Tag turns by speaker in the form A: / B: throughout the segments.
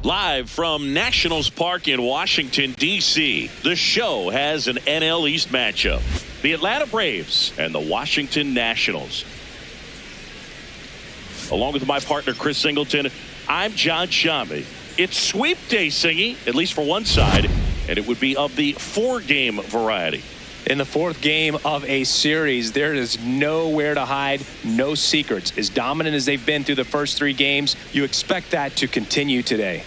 A: Live from Nationals Park in Washington, D.C., the show has an NL East matchup. The Atlanta Braves and the Washington Nationals. Along with my partner, Chris Singleton, I'm John Shammy. It's sweep day, Singy, at least for one side, and it would be of the 4-game variety.
B: In the 4th game of a series, there is nowhere to hide, no secrets. As dominant as they've been through the first 3 games, you expect that to continue today.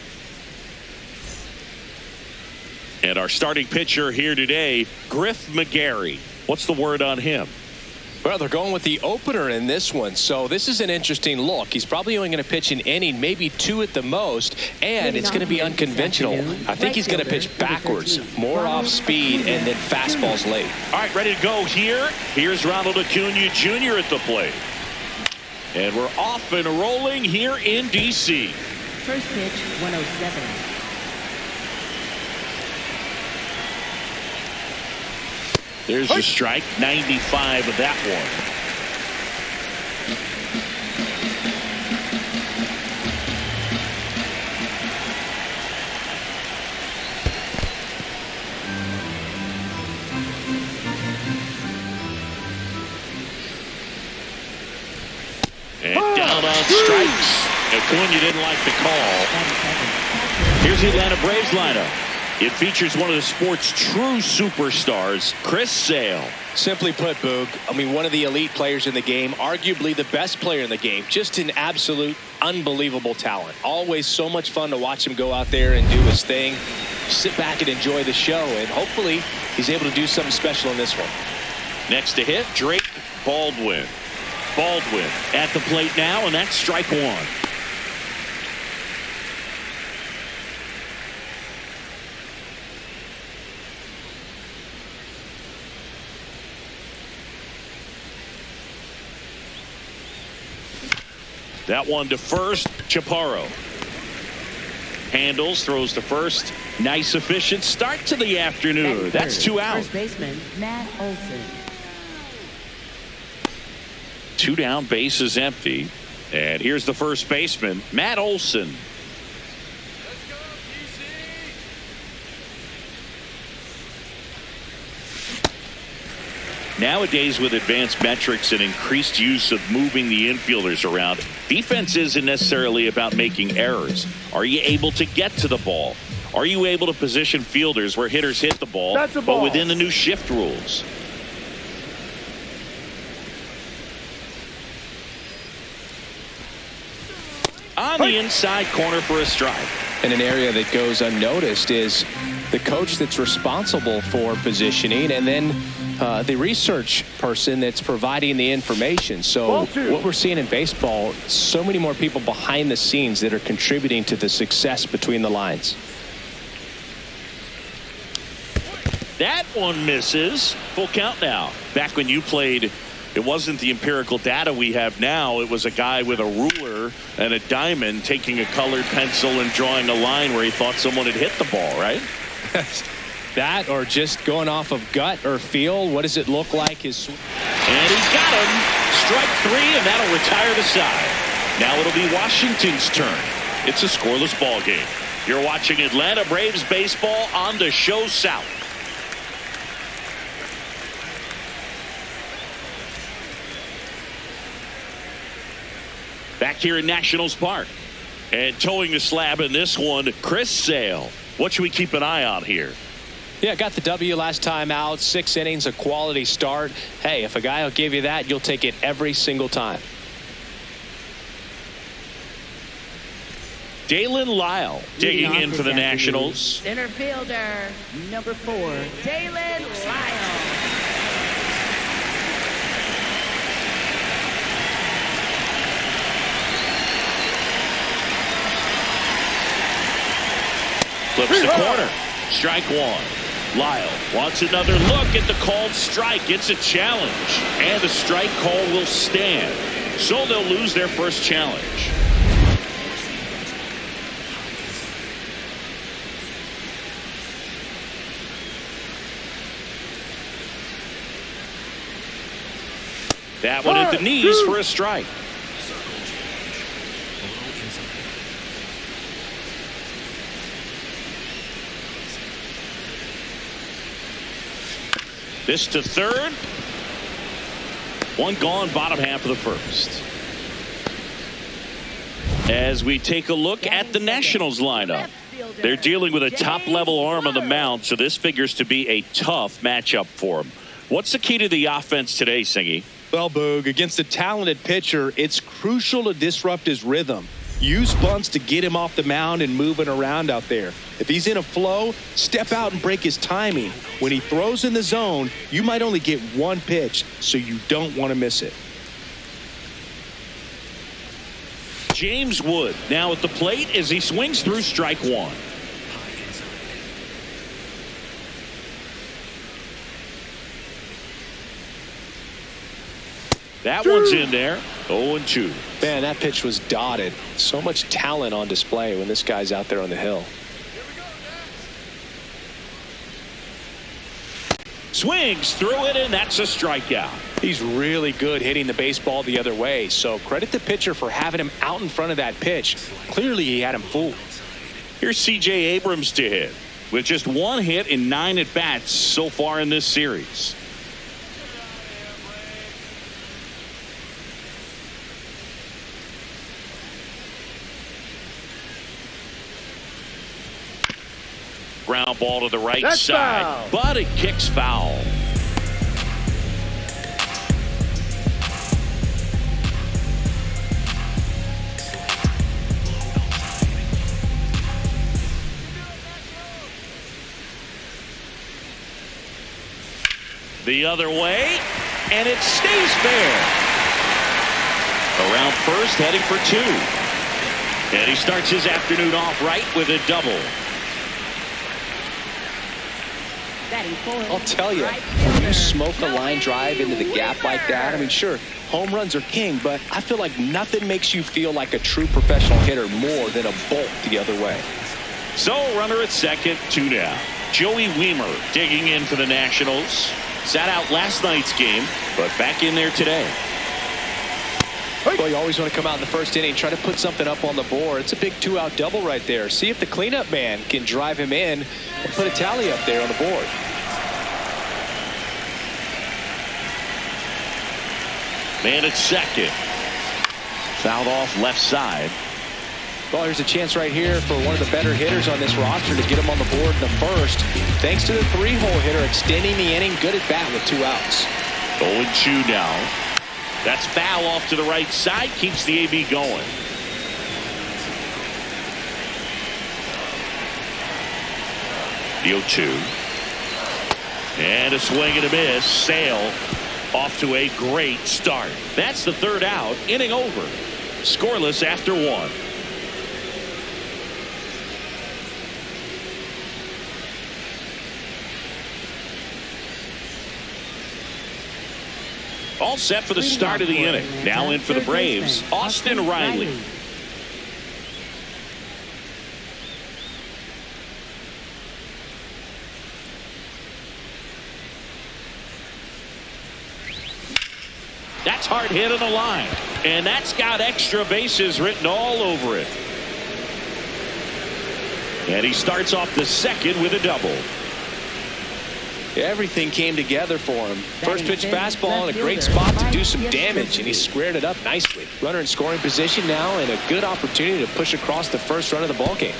A: And our starting pitcher here today, Griff McGarry. What's the word on him?
B: Well, they're going with the opener in this one, so this is an interesting look. He's probably only going to pitch an inning, maybe 2 at the most, and it's going to be unconventional. I think he's going to pitch backwards, more off speed, and then fastballs late.
A: All right, ready to go here. Here's Ronald Acuna Jr. at the plate. And we're off and rolling here in D.C.
C: First pitch, 107.
A: There's the strike, 95 of that one. And down on strikes. Acuna didn't like the call. Here's the Atlanta Braves lineup. It features one of the sport's true superstars, Chris Sale.
B: Simply put, Boog, I mean, one of the elite players in the game, arguably the best player in the game, just an absolute unbelievable talent. Always so much fun to watch him go out there and do his thing. Sit back and enjoy the show, and hopefully he's able to do something special in this one.
A: Next to hit, Drake Baldwin. Baldwin at the plate now, and that's strike 1. That one to first, Chaparro. Handles, throws to first. Nice, efficient start to the afternoon. That's 2 out.
C: First baseman, Matt Olson.
A: 2 down, base is empty. And here's the first baseman, Matt Olson. Nowadays, with advanced metrics and increased use of moving the infielders around, defense isn't necessarily about making errors. Are you able to get to the ball? Are you able to position fielders where hitters hit the ball, but within the new shift rules? On the inside corner for a strike.
B: And an area that goes unnoticed is the coach that's responsible for positioning, and then the research person that's providing the information. So what we're seeing in baseball, so many more people behind the scenes that are contributing to the success between the lines.
A: That one misses. Full count now. Back when you played, it wasn't the empirical data we have now. It was a guy with a ruler and a diamond taking a colored pencil and drawing a line where he thought someone had hit the ball, right?
B: That, or just going off of gut or feel. What does it look like? And
A: he's got him. Strike 3, and that'll retire the side. Now it'll be Washington's turn. It's a scoreless ball game. You're watching Atlanta Braves baseball on the show South. Back here in Nationals Park. And towing the slab in this one, Chris Sale. What should we keep an eye on here?
B: Yeah, got the W last time out. 6 innings, a quality start. Hey, if a guy will give you that, you'll take it every single time.
A: Dalen Lyle digging in for the Nationals.
C: Center fielder, number 4, Dalen Lyle.
A: Flips the corner. Strike 1. Lyle wants another look at the called strike. It's a challenge, and the strike call will stand. So they'll lose their first challenge. That one at the knees for a strike. This to third. One gone, bottom half of the first. As we take a look at the Nationals lineup, they're dealing with a top-level arm on the mound, so this figures to be a tough matchup for them. What's the key to the offense today, Singy?
D: Well, Boog, against a talented pitcher, it's crucial to disrupt his rhythm. Use bunts to get him off the mound and moving around out there. If he's in a flow, step out and break his timing. When he throws in the zone, you might only get one pitch, so you don't want to miss it.
A: James Wood now at the plate as he swings through strike one. That one's in there. 0-2.
B: Man, that pitch was dotted. So much talent on display when this guy's out there on the hill.
A: Swings through it, and that's a strikeout.
B: He's really good hitting the baseball the other way, so credit the pitcher for having him out in front of that pitch. Clearly he had him fooled.
A: Here's C.J. Abrams to hit with just one hit in 9 at-bats so far in this series. Ground ball to the right side,
E: foul.
A: but it kicks foul. The other way, and it stays fair. Around first, heading for 2. And he starts his afternoon off right with a double.
B: I'll tell you, when you smoke a line drive into the gap like that, I mean, sure, home runs are king, but I feel like nothing makes you feel like a true professional hitter more than a bolt the other way.
A: So, runner at second, 2 down. Joey Weimer digging in for the Nationals. Sat out last night's game, but back in there today.
B: Well, you always want to come out in the first inning, try to put something up on the board. It's a big 2-out double right there. See if the cleanup man can drive him in and put a tally up there on the board.
A: Man at second. Fouled off left side.
B: Well, here's a chance right here for one of the better hitters on this roster to get him on the board in the first. Thanks to the 3-hole hitter extending the inning. Good at bat with 2 outs.
A: 0-2 now. That's foul off to the right side. Keeps the AB going. The 0-2. And a swing and a miss. Sale off to a great start. That's the 3rd out. Inning over. Scoreless after 1. All set for the start of the inning. Now in for the Braves, Austin Riley. That's hard hit on the line. And that's got extra bases written all over it. And he starts off the second with a double.
B: Everything came together for him. First pitch fastball in a great spot to do some damage, and he squared it up nicely. Runner in scoring position now, and a good opportunity to push across the first run of the ballgame.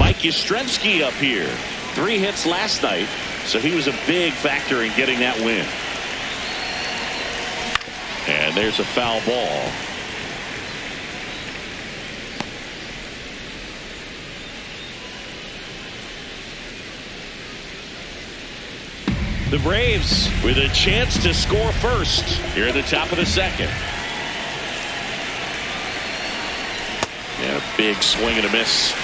A: Mike Yastrzemski up here. 3 hits last night, so he was a big factor in getting that win. And there's a foul ball. The Braves with a chance to score first here at the top of the second. And a big swing and a miss.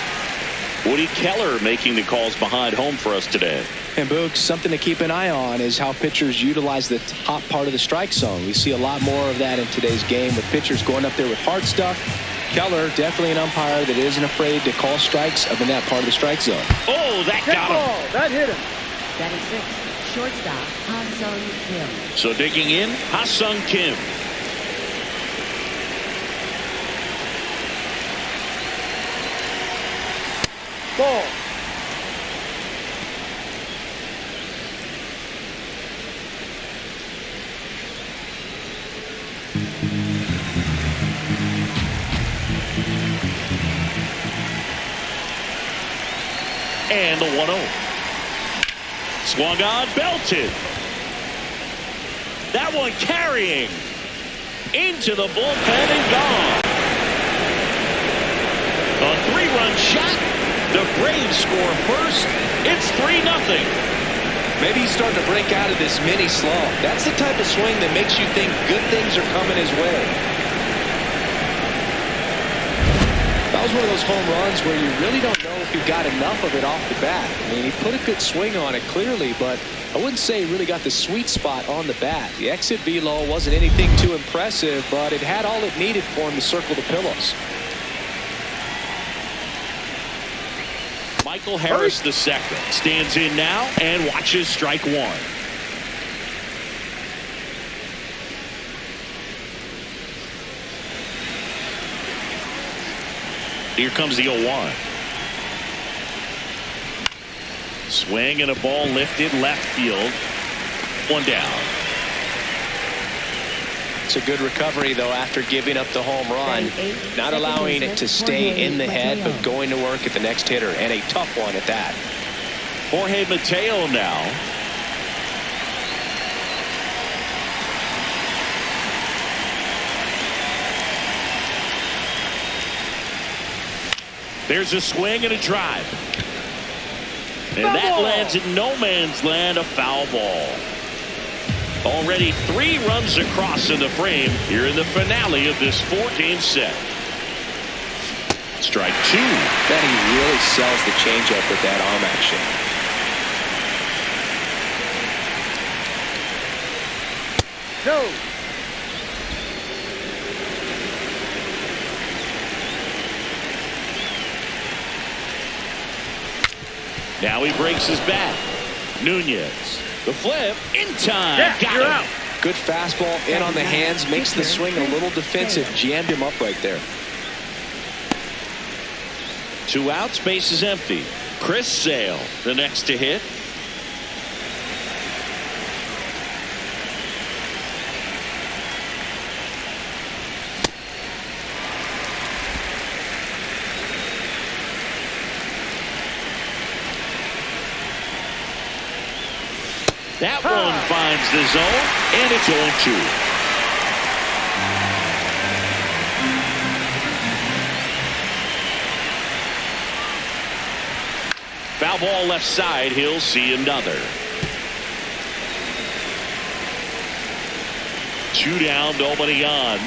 A: Woody Keller making the calls behind home for us today.
B: And Boog, something to keep an eye on is how pitchers utilize the top part of the strike zone. We see a lot more of that in today's game with pitchers going up there with hard stuff. Keller, definitely an umpire that isn't afraid to call strikes up in that part of the strike zone.
A: Oh, that got him.
E: That hit him.
C: That is 6. shortstop, Ha-Sung Kim.
A: So digging in, Ha-Sung Kim.
D: Ball.
A: And the 1-0. Swung on, belted. That one carrying into the bullpen and gone. A 3-run shot. The Braves score first. It's 3-0.
D: Maybe he's starting to break out of this mini slump. That's the type of swing that makes you think good things are coming his way. That was one of those home runs where you really don't know if he got enough of it off the bat. I mean, he put a good swing on it clearly, but I wouldn't say he really got the sweet spot on the bat. The exit velo wasn't anything too impressive, but it had all it needed for him to circle the pillows.
A: Michael Harris the second stands in now and watches strike one. Here comes the 0-1. Swing and a ball lifted left field. One down.
B: It's a good recovery, though, after giving up the home run. Not allowing it to stay in the head, but going to work at the next hitter, and a tough one at that.
A: Jorge Mateo now. There's a swing and a drive. And that lands in no man's land, a foul ball. Already 3 runs across in the frame here in the finale of this 4-game set. Strike 2.
B: Then he really sells the changeup with that arm action.
D: No.
A: Now he breaks his bat. Nunez. The flip in time.
D: Yeah,
A: Got
D: you're
A: him.
D: out.
B: Good fastball in on the hands, makes the swing a little defensive, jammed him up right there.
A: 2 outs, base is empty. Chris Sale, the next to hit. That one finds the zone, and it's 0-2. Foul ball left side. He'll see another. 2 down, nobody on.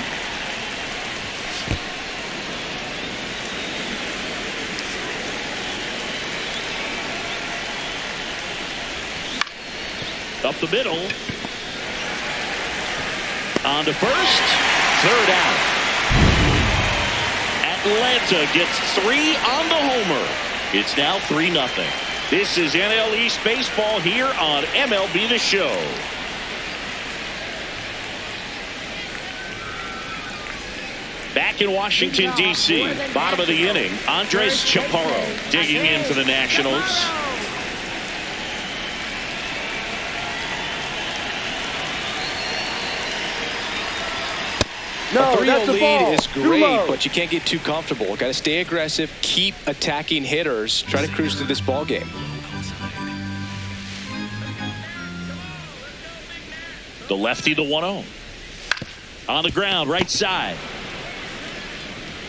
A: Up the middle. On to first. 3rd out. Atlanta gets 3 on the homer. It's now 3-0. This is NL East baseball here on MLB The Show. Back in Washington, D.C., bottom of the inning, Andres Chaparro digging in for the Nationals.
B: No, a 3-0 lead is great, but you can't get too comfortable. Got to stay aggressive, keep attacking hitters, try to cruise through this ball game.
A: The lefty, the 1-0. On the ground, right side.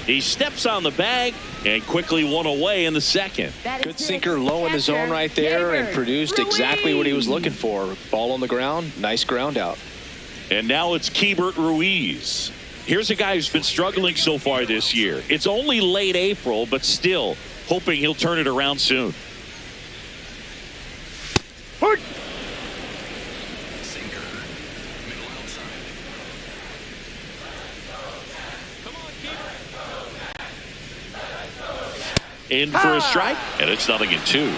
A: He steps on the bag and quickly one away in the second.
B: Good sinker low in the zone right there and produced exactly what he was looking for. Ball on the ground, nice ground out.
A: And now it's Keibert Ruiz. Here's a guy who's been struggling so far this year. It's only late April, but still hoping he'll turn it around soon. In for a strike, and it's 0-2.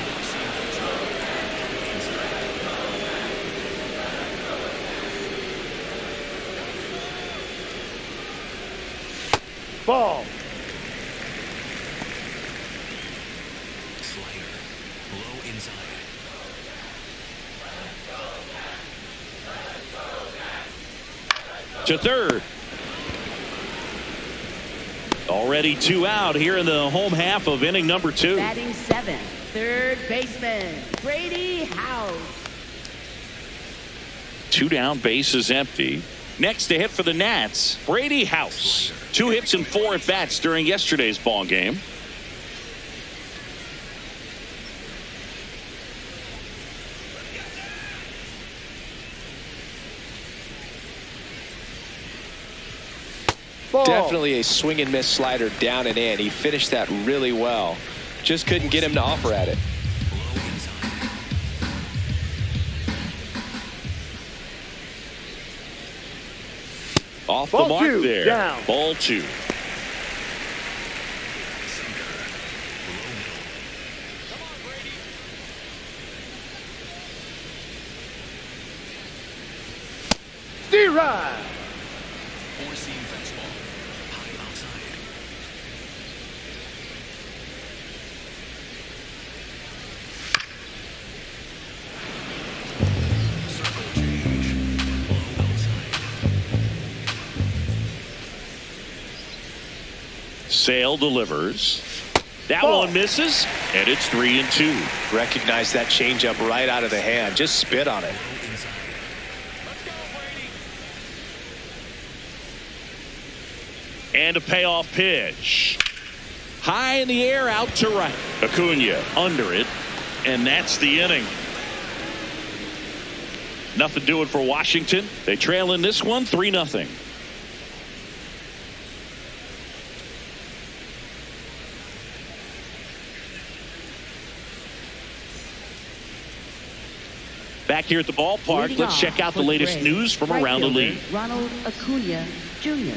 E: Ball.
A: To third. Already 2 out here in the home half of inning number 2.
C: Batting 7th, third baseman, Brady House.
A: 2 down, bases empty. Next to hit for the Nats, Brady House. 2 hits and 4 at bats during yesterday's ball game.
E: Ball.
B: Definitely a swing and miss slider down and in. He finished that really well. Just couldn't get him to offer at it.
A: Off
E: Ball
A: the mark
E: 2,
A: there.
E: down.
A: Ball 2.
E: D-Ride.
A: Sale delivers. That
E: Ball.
A: one misses, and it's 3-2.
B: Recognize that changeup right out of the hand. Just spit on it.
A: And a payoff pitch. High in the air, out to right. Acuna under it, and that's the inning. Nothing doing for Washington. They trail in this one 3-0. Back here at the ballpark,
C: Leading
A: let's
C: off
A: check out the
C: for
A: latest
C: Braves,
A: news from
C: right
A: around the
C: fielder
A: league.
C: Ronald Acuna Jr.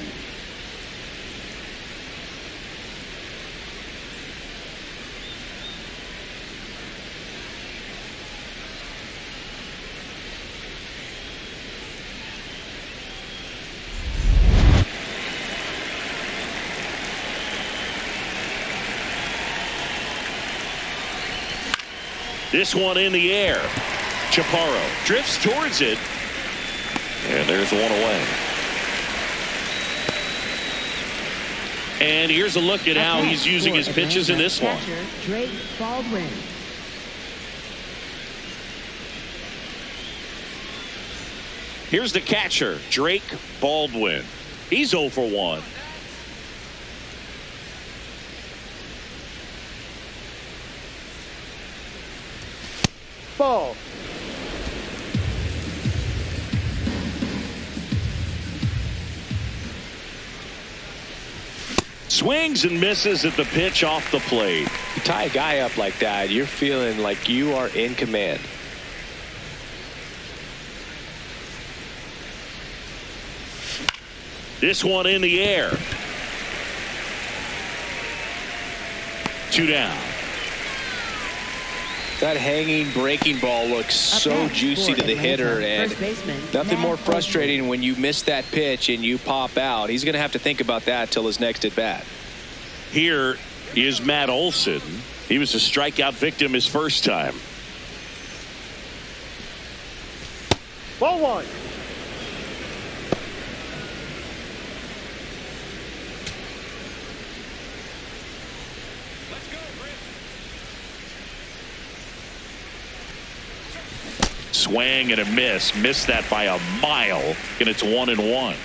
A: This one in the air. Chaparro drifts towards it. And there's one away. And here's a look at how he's using his pitches in this one.
C: Catcher Drake Baldwin.
A: Here's the catcher, Drake Baldwin. He's 0 for 1.
E: Ball.
A: Swings and misses at the pitch off the plate.
B: You tie a guy up like that, you're feeling like you are in command.
A: This one in the air. 2 down.
B: That hanging breaking ball looks so juicy to the hitter, and nothing more frustrating when you miss that pitch and you pop out. He's going to have to think about that till his next at bat.
A: Here is Matt Olson. He was a strikeout victim his first time.
E: Ball 1.
A: Swing and a miss. Missed that by a mile, and it's 1-1.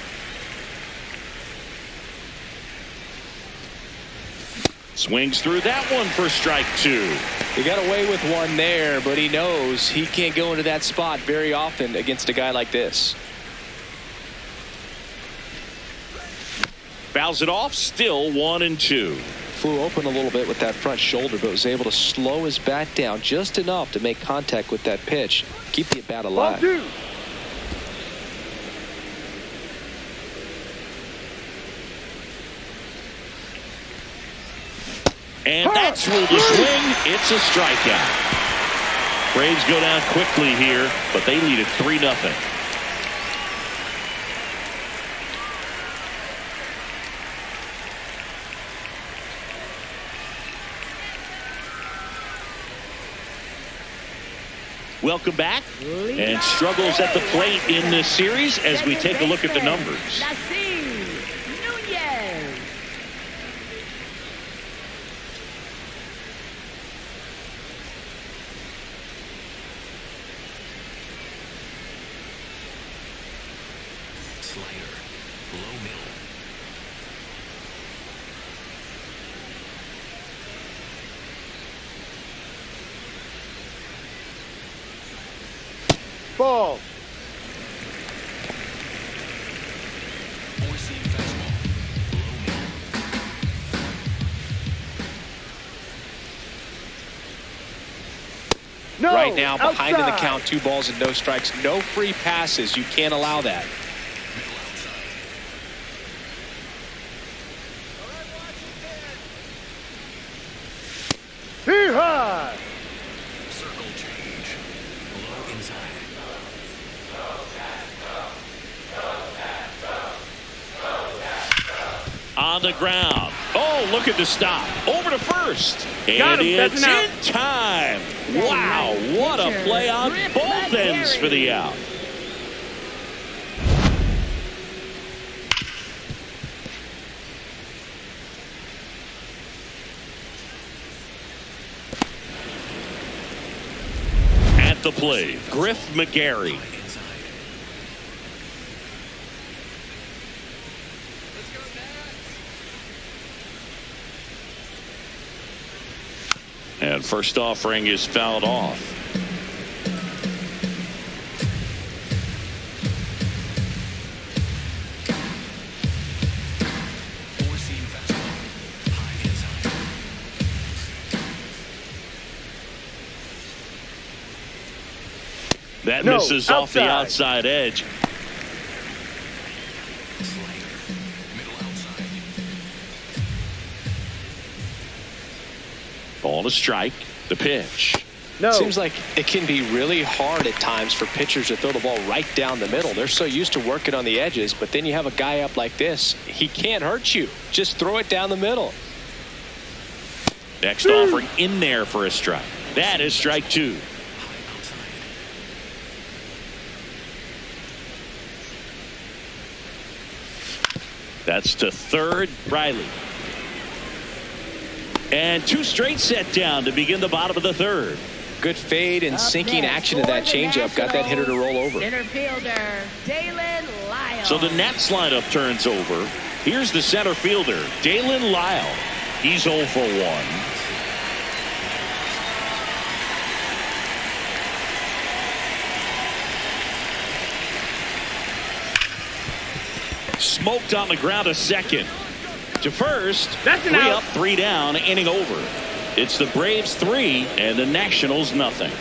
A: Swings through that one for strike 2.
B: He got away with one there, but he knows he can't go into that spot very often against a guy like this.
A: Fouls it off, still 1-2.
B: Flew open a little bit with that front shoulder, but was able to slow his bat down just enough to make contact with that pitch. Keep the bat
E: Ball
B: alive.
E: 2.
A: And that's ruled a swing. It's a strikeout. Braves go down quickly here, but they lead it 3-0. Welcome back. And struggles at the plate in this series as we take a look at the numbers.
E: Ball. No,
B: right now, behind in the
E: outside.
B: count, 2 balls and no strikes. No free passes. You can't allow that.
E: Too high.
A: On the ground. Oh, look at the stop. Over to first.
E: Got
A: And
E: him. That's
A: it's
E: an out.
A: in time. Wow, what a play on both ends for the out. At the plate, Griff McGarry. And first offering is fouled off. That
E: No,
A: misses off the
E: outside.
A: outside edge. Ball to strike. The pitch.
E: No.
B: Seems like it can be really hard at times for pitchers to throw the ball right down the middle. They're so used to working on the edges, but then you have a guy up like this. He can't hurt you. Just throw it down the middle.
A: Next offering in there for a strike. That is strike 2. That's to third, Riley. And 2 straight set down to begin the bottom of the third.
B: Good fade and sinking action of that changeup. Got that hitter to roll over.
C: Center fielder, Dalen Lyle.
A: So the Nats lineup turns over. Here's the center fielder, Dalen Lyle. He's 0 for 1. Smoked on the ground to second. To first.
E: That's an
A: 3
E: out.
A: up, 3 down, inning over. It's the Braves 3 and the Nationals nothing.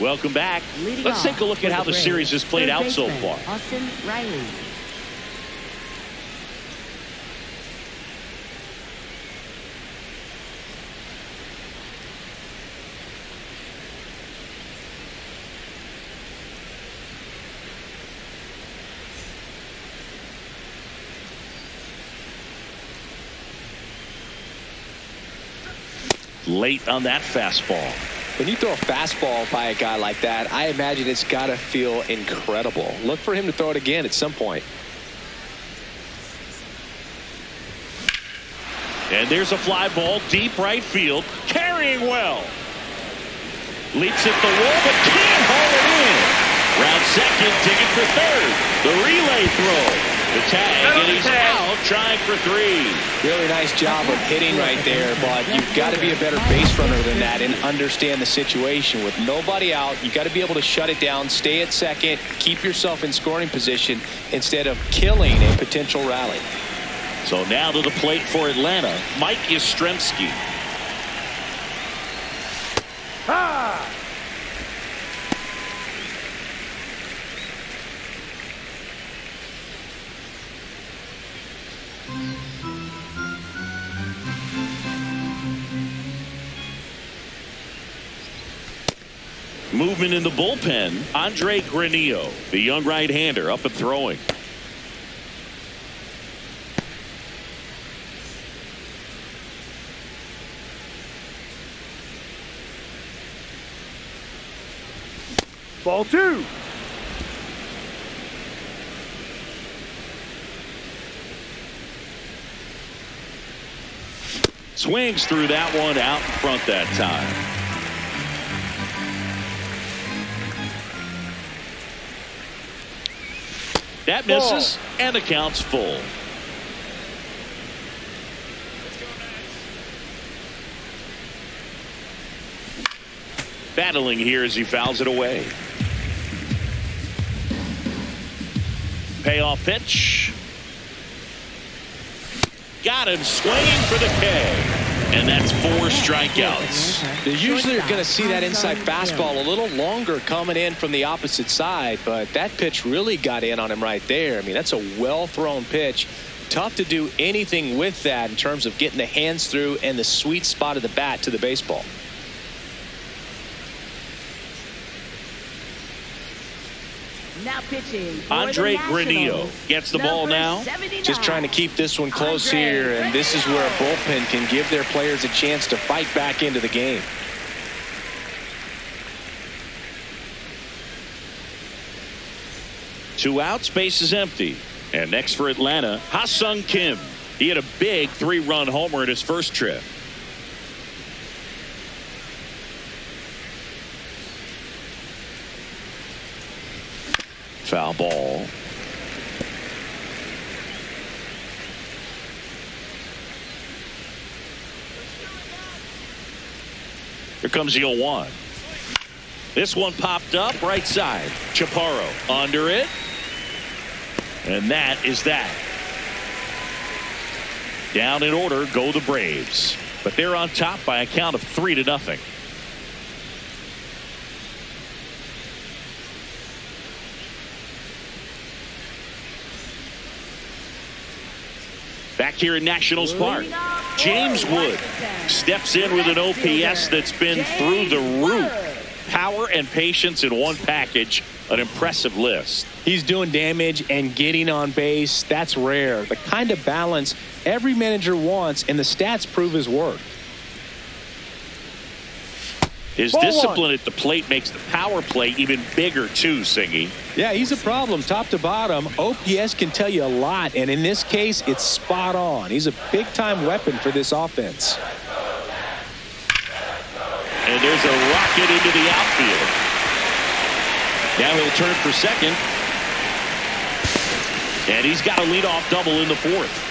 A: Welcome back.
C: Leading
A: Let's take a
C: off
A: look
C: for
A: at how the
C: Braves,
A: series has played
C: third
A: out so
C: baseman,
A: far.
C: Austin Riley.
A: Late on that fastball.
B: When you throw a fastball by a guy like that, I imagine it's got to feel incredible. Look for him to throw it again at some point.
A: And there's a fly ball deep right field. Carrying well. Leaps at the wall but can't haul it in. Round second, ticket for third. The relay throw. The tag, and he's out trying for 3.
B: Really nice job of hitting right there, but you've got to be a better base runner than that and understand the situation. With nobody out, you've got to be able to shut it down, stay at second, keep yourself in scoring position instead of killing a potential rally.
A: So now to the plate for Atlanta, Mike Yastrzemski.
E: Ha!
A: Movement in the bullpen. Andre Granillo, the young right-hander, up and throwing.
E: Ball 2.
A: Swings through that one out in front that time. That misses, and the count's full. Battling here as he fouls it away. Payoff pitch. Got him swinging for the K. And that's 4 strikeouts.
B: You usually are going to see that inside fastball a little longer coming in from the opposite side, but that pitch really got in on him right there. I mean, that's a well-thrown pitch. Tough to do anything with that in terms of getting the hands through and the sweet spot of the bat to the baseball.
C: Now pitching.
A: Andre Granillo gets the ball now.
C: 79.
B: Just trying to keep this one close here, and this is where a bullpen can give their players a chance to fight back into the game.
A: Two outs, base is empty. And next for Atlanta, Ha-Sung Kim. He had a big 3-run homer in his first trip. Foul ball. Here comes the 0-1. This one popped up right side. Chaparro under it. And that is that. Down in order go the Braves. But they're on top by a count of 3-0. Back here in Nationals Park, James Wood steps in with an OPS that's been through the roof. Power and patience in one package, an impressive list.
B: He's doing damage and getting on base. That's rare. The kind of balance every manager wants, and the stats prove his worth.
A: His discipline at the plate makes the power play even bigger too, Singy.
B: Yeah, he's a problem top to bottom. OPS can tell you a lot, and in this case, it's spot on. He's a big-time weapon for this offense.
A: And there's a rocket into the outfield. Now he'll turn for second. And he's got a leadoff double in the 4th.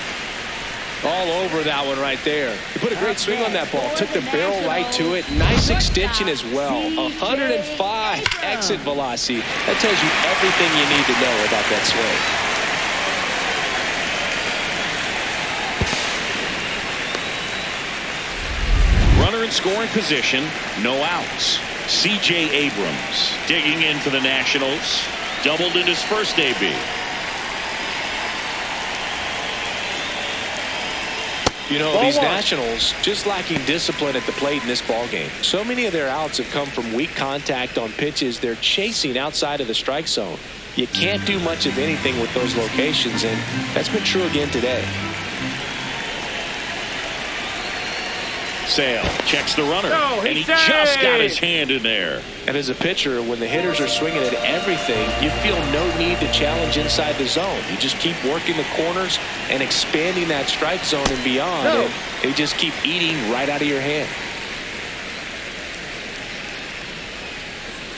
B: All over that one right there. He put a great swing on that ball. Took the barrel right to it. Nice extension as well. 105 exit velocity. That tells you everything you need to know about that swing.
A: Runner in scoring position. No outs. C.J. Abrams digging in for the Nationals. Doubled in his first AB.
B: You know, these Nationals just lacking discipline at the plate in this ballgame. So many of their outs have come from weak contact on pitches they're chasing outside of the strike zone. You can't do much of anything with those locations, and that's been true again today.
A: Sale checks the runner, and he just got his hand in there.
B: And as a pitcher, when the hitters are swinging at everything, you feel no need to challenge inside the zone. You just keep working the corners and expanding that strike zone and beyond, and they just keep eating right out of your hand.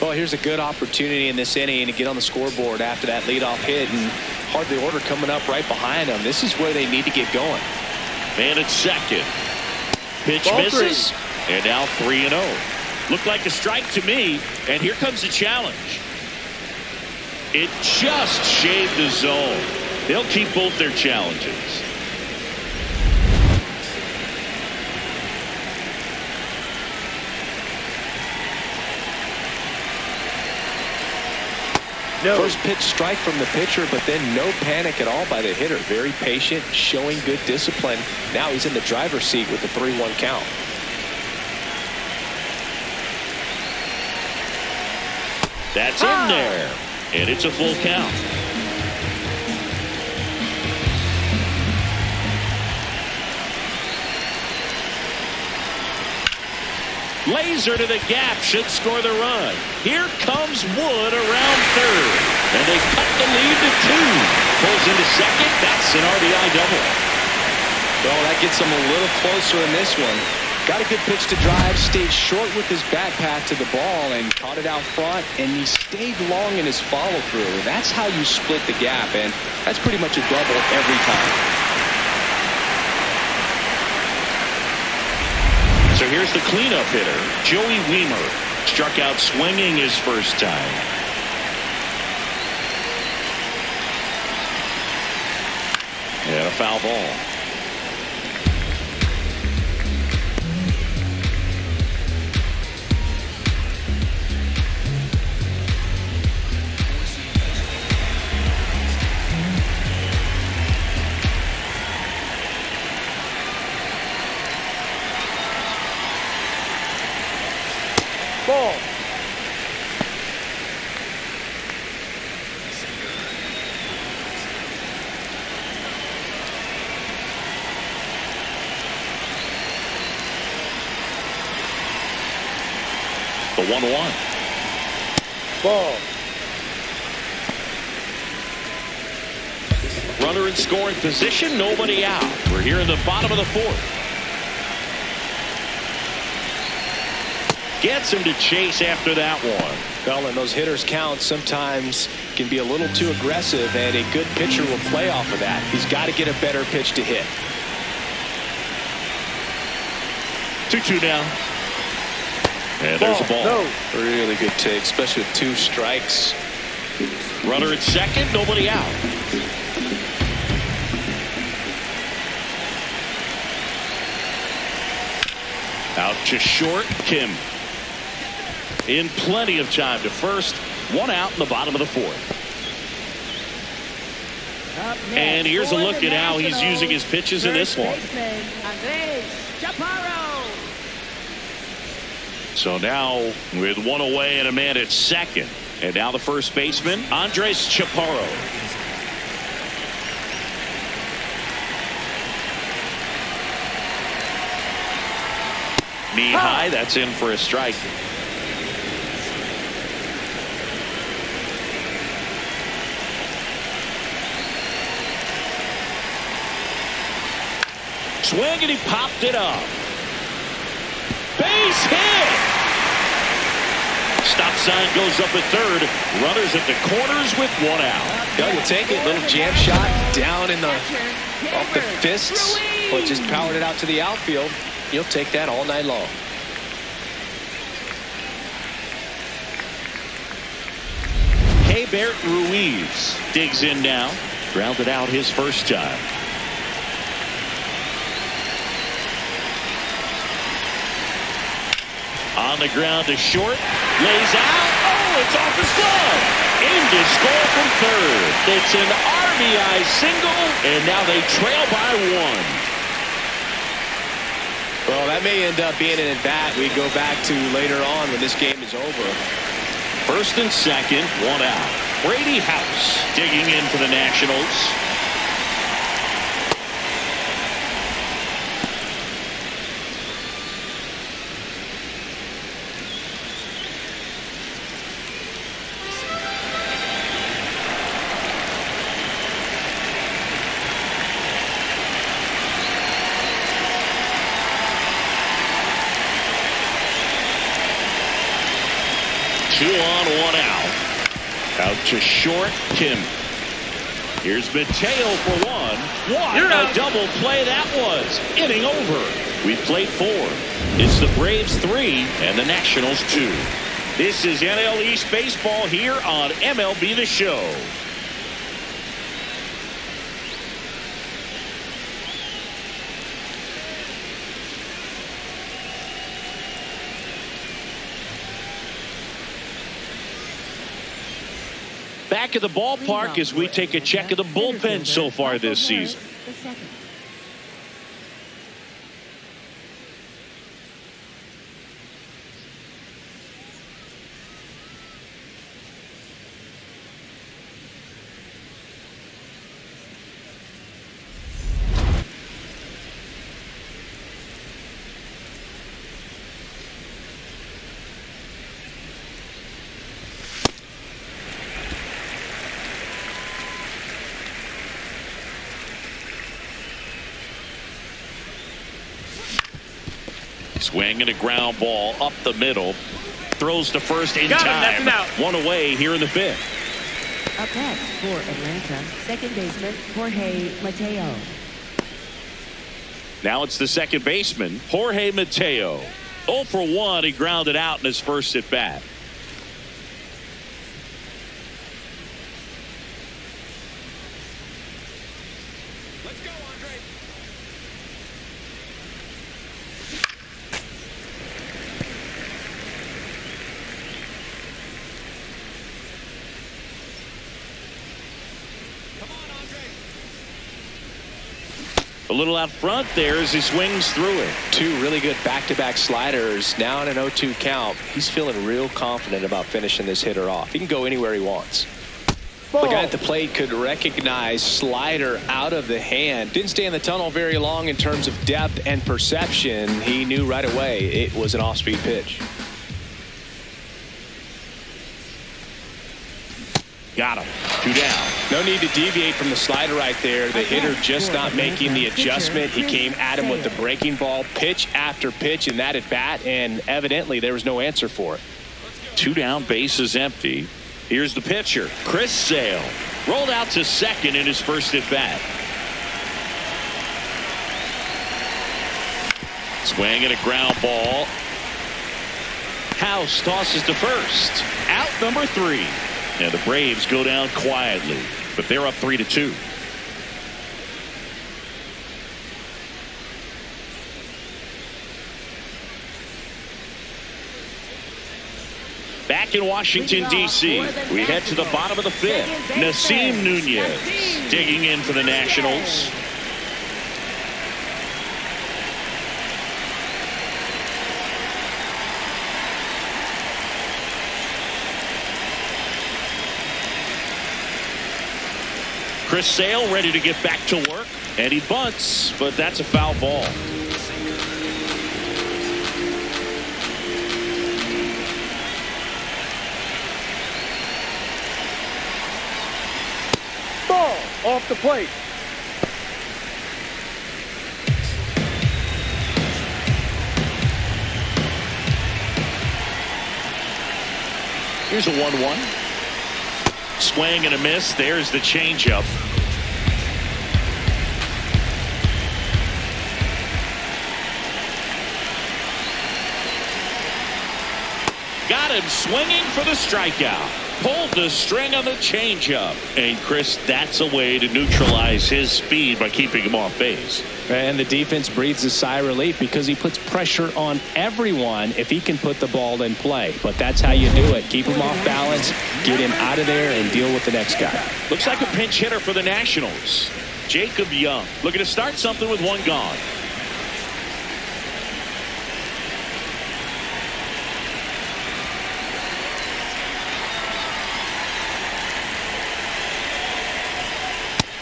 B: Well, here's a good opportunity in this inning to get on the scoreboard after that leadoff hit, and hardly order coming up right behind them. This is where they need to get going.
A: Man at second. Pitch misses, and now 3-0. Looked like a strike to me, and here comes the challenge. It just shaved the zone. They'll keep both their challenges.
B: First pitch strike from the pitcher, but then no panic at all by the hitter. Very patient, showing good discipline. Now he's in the driver's seat with the 3-1 count.
A: That's in there, and it's a full count. Laser to the gap, should score the run. Here comes Wood around third. And they cut the lead to 2. Pulls into second. That's an RBI double.
B: Well, that gets him a little closer in this one. Got a good pitch to drive, stayed short with his back path to the ball and caught it out front, and he stayed long in his follow-through. That's how you split the gap, and that's pretty much a double every time.
A: So here's the cleanup hitter, Joey Weimer. Struck out swinging his first time. And a foul ball.
E: Ball.
A: The 1-1.
E: Ball.
A: Runner in scoring position, nobody out. We're here in the bottom of the 4th. Gets him to chase after that one.
B: Well, and those hitters count sometimes can be a little too aggressive, and a good pitcher will play off of that. He's got to get a better pitch to hit.
A: 2-2 now. And there's a ball.
E: No.
B: Really good take, especially with 2 strikes.
A: Runner at second, nobody out. Out to short, Kim. In plenty of time to first. 1 out in the bottom of the 4th. And here's a look at how he's using his pitches in this one. So now with 1 away and a man at second. And now the first baseman, Andres Chaparro. Knee high, that's in for a strike. Swing and he popped it up. Base hit. Stop sign goes up at third. Runners at the corners with 1 out.
B: Yeah, you'll take it. Little jam shot down in the off the fists, but just powered it out to the outfield. You'll take that all night long.
A: Heybert Ruiz digs in now. Grounded out his first time. On the ground to short. Lays out. Oh, it's off his glove. In to score from third. It's an RBI single, and now they trail by 1.
B: Well, that may end up being an at-bat we go back to later on when this game is over.
A: First and second, 1 out. Brady House digging in for the Nationals. Two on, 1 out. Out to short, Kim. Here's Mateo for 1. What a double play that was. Inning over. We've played 4. It's the Braves 3 and the Nationals 2. This is NL East Baseball here on MLB The Show. Back at the ballpark as we take a check of the bullpen so far this season. Swing and a ground ball up the middle. Throws to first in
E: Got him,
A: time.
E: that's an out.
A: One away here in the fifth.
C: Up next for Atlanta, second baseman Jorge Mateo.
A: Now it's the second baseman, Jorge Mateo. 0 for 1. He grounded out in his first at bat.
D: Let's go, Andre. Come on, Andre.
A: A little out front there as he swings through it.
B: Two really good back-to-back sliders. Now in an 0-2 count. He's feeling real confident about finishing this hitter off. He can go anywhere he wants. The guy at the plate could recognize slider out of the hand. Didn't stay in the tunnel very long in terms of depth and perception. He knew right away it was an off-speed pitch.
A: Got him. 2 down.
B: No need to deviate from the slider right there. The hitter just not making the adjustment. He came at him with the breaking ball, pitch after pitch in that at bat, and evidently there was no answer for it.
A: 2 down, bases empty. Here's the pitcher, Chris Sale. Rolled out to second in his first at bat. Swing and a ground ball. House tosses to first. Out number 3. Now the Braves go down quietly, but they're up 3-2. Back in Washington, D.C., we head to the bottom of the 5th. Nasim Nunez digging in for the Nationals. Chris Sale ready to get back to work, and he bunts, but that's a foul ball.
E: Ball off the plate.
A: Here's a 1-1. Swing and a miss. There's the changeup. Got him swinging for the strikeout. Pulled the string on the changeup. And Chris, that's a way to neutralize his speed by keeping him off base.
B: And the defense breathes a sigh of relief because he puts pressure on everyone if he can put the ball in play. But that's how you do it. Keep him off balance, get him out of there, and deal with the next guy.
A: Looks like a pinch hitter for the Nationals. Jacob Young looking to start something with 1 gone.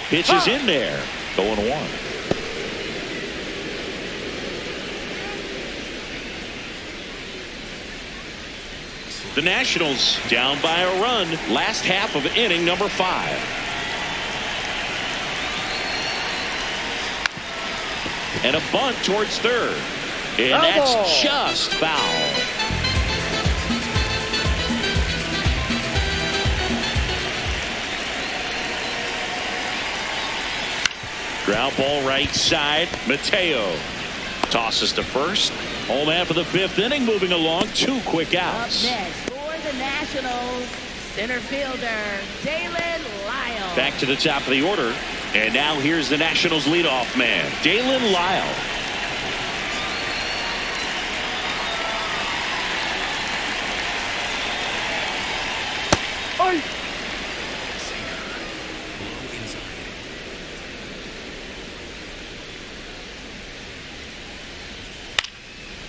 A: Pitch is in there. 0-1. The Nationals down by a run. Last half of inning number 5. And a bunt towards third. And that's just foul. Ground ball right side. Mateo tosses to first. Home half of the 5th inning moving along. 2 quick outs.
C: Up next for the Nationals, center fielder Dalen Lyle.
A: Back to the top of the order. And now here's the Nationals leadoff man, Dalen Lyle.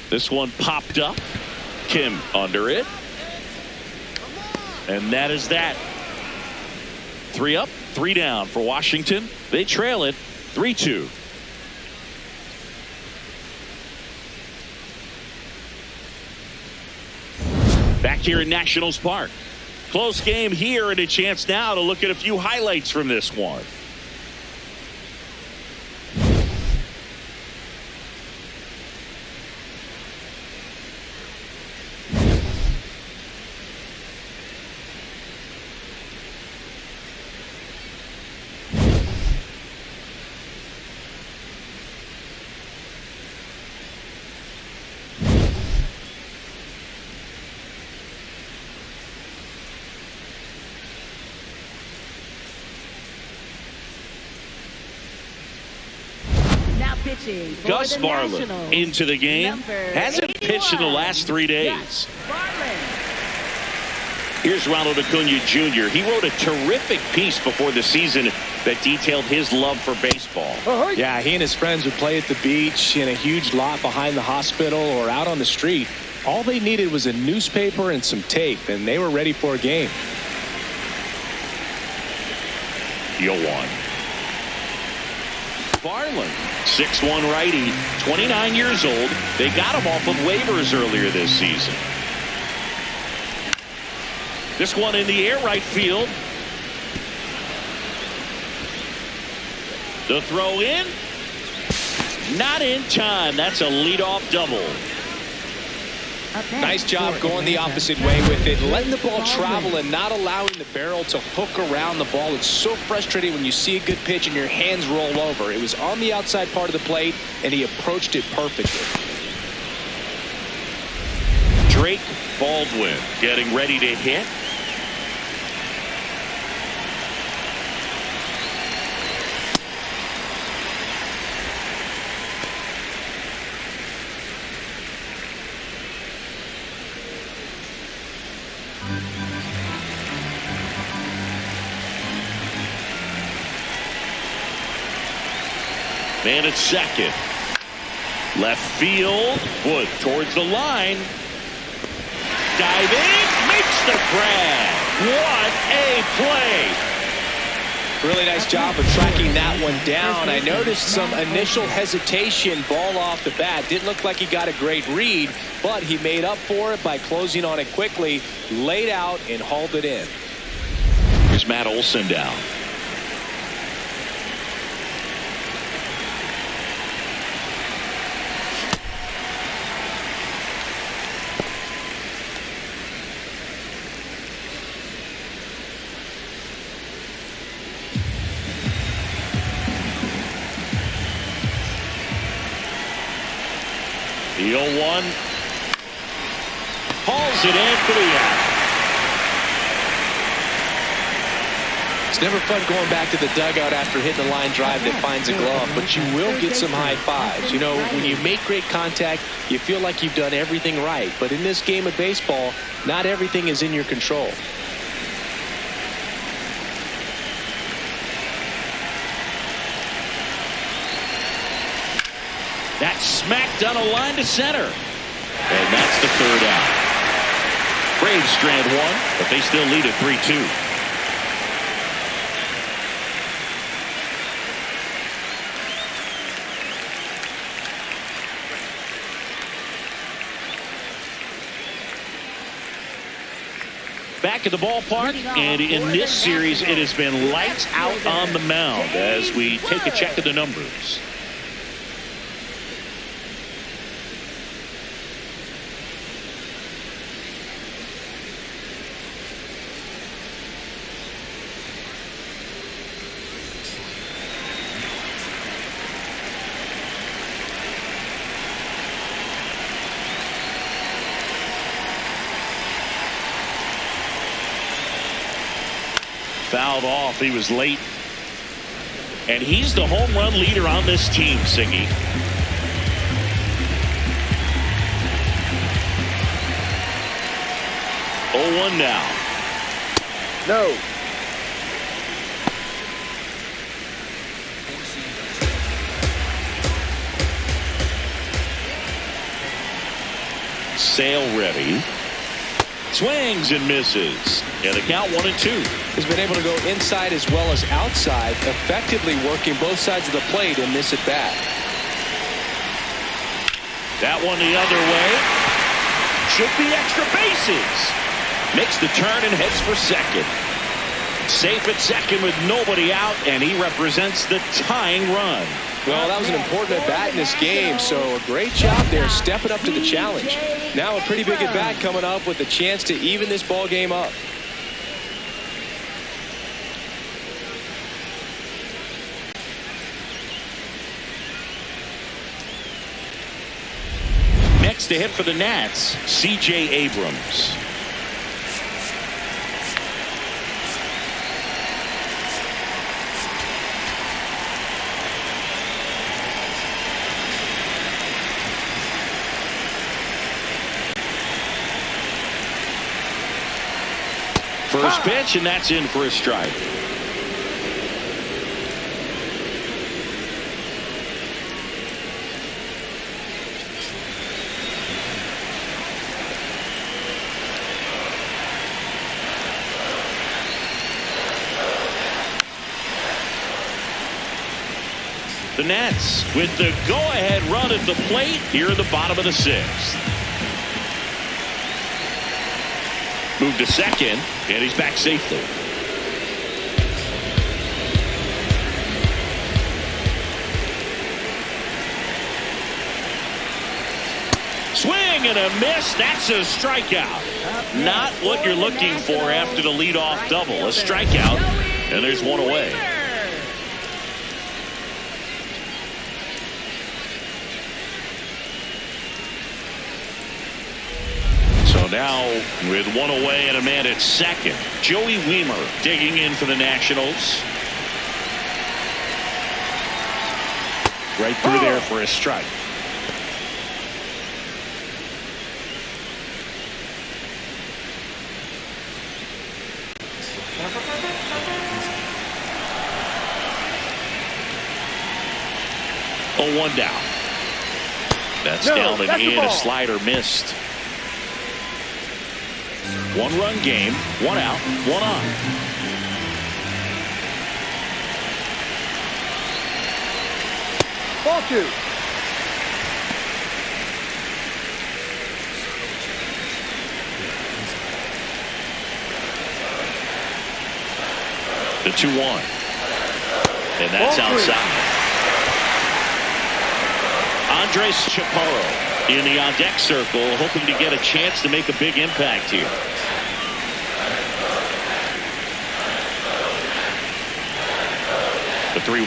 A: This one popped up. Kim under it. And that is that. 3 up, 3 down for Washington. They trail it 3-2. Back here in Nationals Park. Close game here and a chance now to look at a few highlights from this one.
C: pitching for
A: Gus
C: the
A: Marlin
C: Nationals,
A: into the game.
C: number
A: Hasn't pitched in the
C: 81,
A: last 3 days.
C: Gus Marlin.
A: Here's Ronald Acuna Jr. He wrote a terrific piece before the season that detailed his love for baseball.
B: Yeah, he and his friends would play at the beach, in a huge lot behind the hospital, or out on the street. All they needed was a newspaper and some tape, and they were ready for a game.
A: 0-1. Farland, 6'1" righty, 29 years old. They got him off of waivers earlier this season. This one in the air, right field. The throw in. Not in time. That's a leadoff double.
B: Nice job going the opposite way with it, letting the ball travel and not allowing the barrel to hook around the ball. It's so frustrating when you see a good pitch and your hands roll over. It was on the outside part of the plate, and he approached it perfectly.
A: Drake Baldwin getting ready to hit. Man at second. Left field. Wood towards the line. Diving. Makes the grab. What a play.
B: Really nice job of tracking that one down. I noticed some initial hesitation, ball off the bat. Didn't look like he got a great read, but he made up for it by closing on it quickly, laid out, and hauled it in.
A: Here's Matt Olson down. The 0-1. Hauls it in for the out.
B: It's never fun going back to the dugout after hitting a line drive that finds a glove, but you will get some high fives. You know, when you make great contact, you feel like you've done everything right. But in this game of baseball, not everything is in your control.
A: That's smacked on a line to center. And that's the third out. Braves strand one, but they still lead at 3-2. Back at the ballpark, and in this series, it has been lights out on the mound as we take a check of the numbers. Fouled off. He was late. And he's the home run leader on this team, Siggy. Oh, 0-1 now.
E: No.
A: Sale ready. Swings and misses. And the count 1-2.
B: He's been able to go inside as well as outside, effectively working both sides of the plate in this at bat.
A: That one the other way. Should be extra bases. Makes the turn and heads for second. Safe at second with nobody out, and he represents the tying run.
B: Well, that was an important at bat in this game, so a great job there stepping up to the challenge. Now a pretty big at bat coming up with a chance to even this ball game up.
A: Next to hit for the Nats, C.J. Abrams. First pitch, and that's in for a strike. The Nats with the go-ahead run at the plate here in the bottom of the sixth. Moved to second, and he's back safely. Swing and a miss. That's a strikeout. Not what you're looking for after the leadoff double. A strikeout, and there's one away. So now with one away and a man at second, Joey Wiemer digging in for the Nationals. Right through there for a strike. Oh, one down. That's down and in. A slider missed. One-run game, one out, one on.
E: Ball two.
A: The 2-1. And that's outside. Andres Chaparro in the on-deck circle, hoping to get a chance to make a big impact here. The 3-1.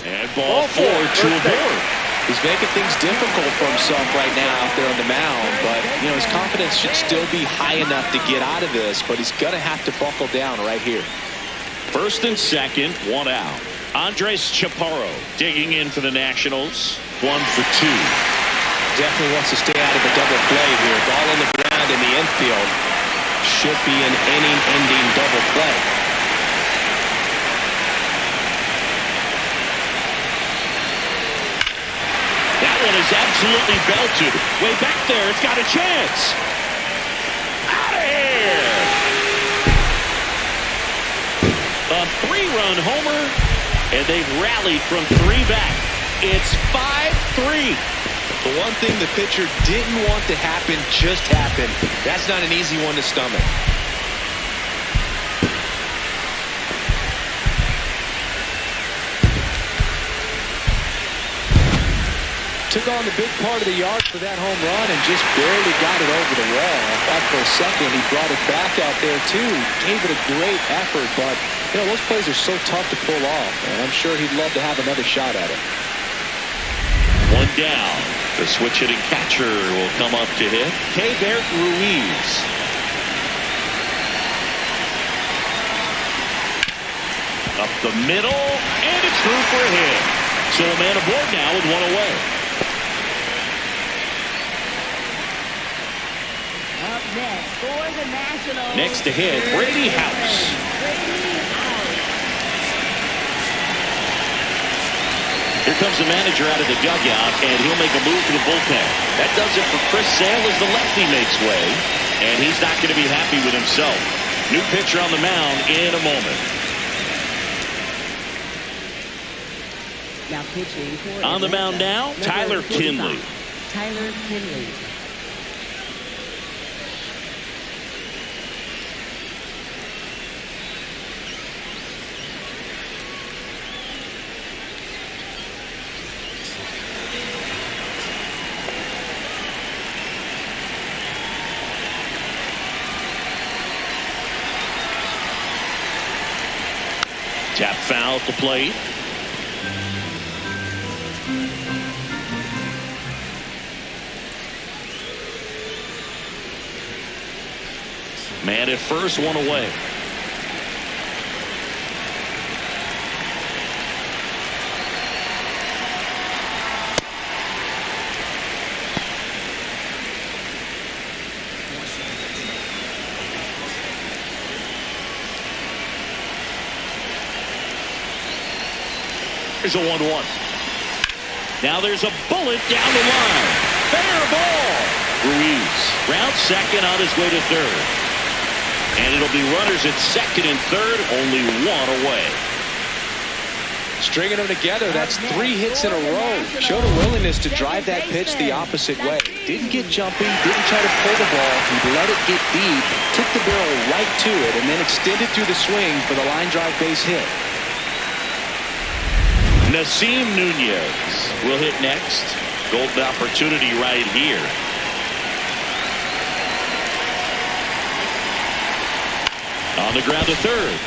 A: And ball four to a board.
B: He's making things difficult for himself right now out there on the mound, but you know his confidence should still be high enough to get out of this, but he's going to have to buckle down right here.
A: First and second, one out. Andres Chaparro digging in for the Nationals. 1 for 2.
B: Definitely wants to stay out of the double play here. Ball on the ground in the infield. Should be an inning-ending double play.
A: That one is absolutely belted. Way back there, it's got a chance. Out of here! A 3-run homer, and they've rallied from 3 back. It's 5-3.
D: The one thing the pitcher didn't want to happen just happened. That's not an easy one to stomach.
B: Took on the big part of the yard for that home run and just barely got it over the wall. I thought for a second he brought it back out there too. Gave it a great effort, but you know those plays are so tough to pull off, and I'm sure he'd love to have another shot at it.
A: One down. The switch-hitting catcher will come up to hit. Keibert Ruiz. Up the middle, and it's through for a hit. So a man aboard now with one away.
C: Up next for the Nationals.
A: Next to hit, Brady House.
C: Brady House.
A: Here comes the manager out of the dugout, and he'll make a move to the bullpen. That does it for Chris Sale as the lefty makes way, and he's not going to be happy with himself. New pitcher on the mound in a moment.
C: Now pitching for
A: On the mound now, Tyler Kinley.
C: Tyler Kinley. Tap foul at the plate. Man at first, one away.
A: There's a 1-1. Now there's a bullet down the line. Fair ball. Ruiz rounds second on his way to third. And it'll be runners at second and third, only one away.
B: Stringing them together, that's 3 hits in a row. Showed a willingness to drive that pitch the opposite way. Didn't get jumpy, didn't try to pull the ball. He let it get deep, took the barrel right to it, and then extended through the swing for the line drive base hit.
A: Nasim Nunez will hit next. Golden opportunity right here. On the ground to third.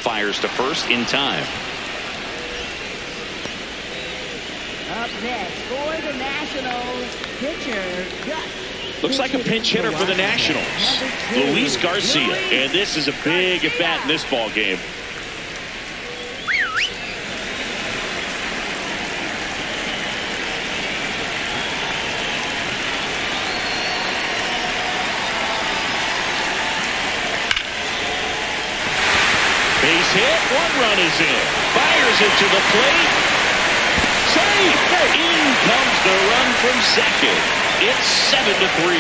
A: Fires to first in time.
C: Up next for the Nationals, pitcher Gus.
A: Looks like a pinch hitter for the Nationals, Luis Garcia. And this is a big at bat in this ball game. Base hit, 1 run is in. Fires it to the plate. Safe. In comes the run from second. It's 7-3.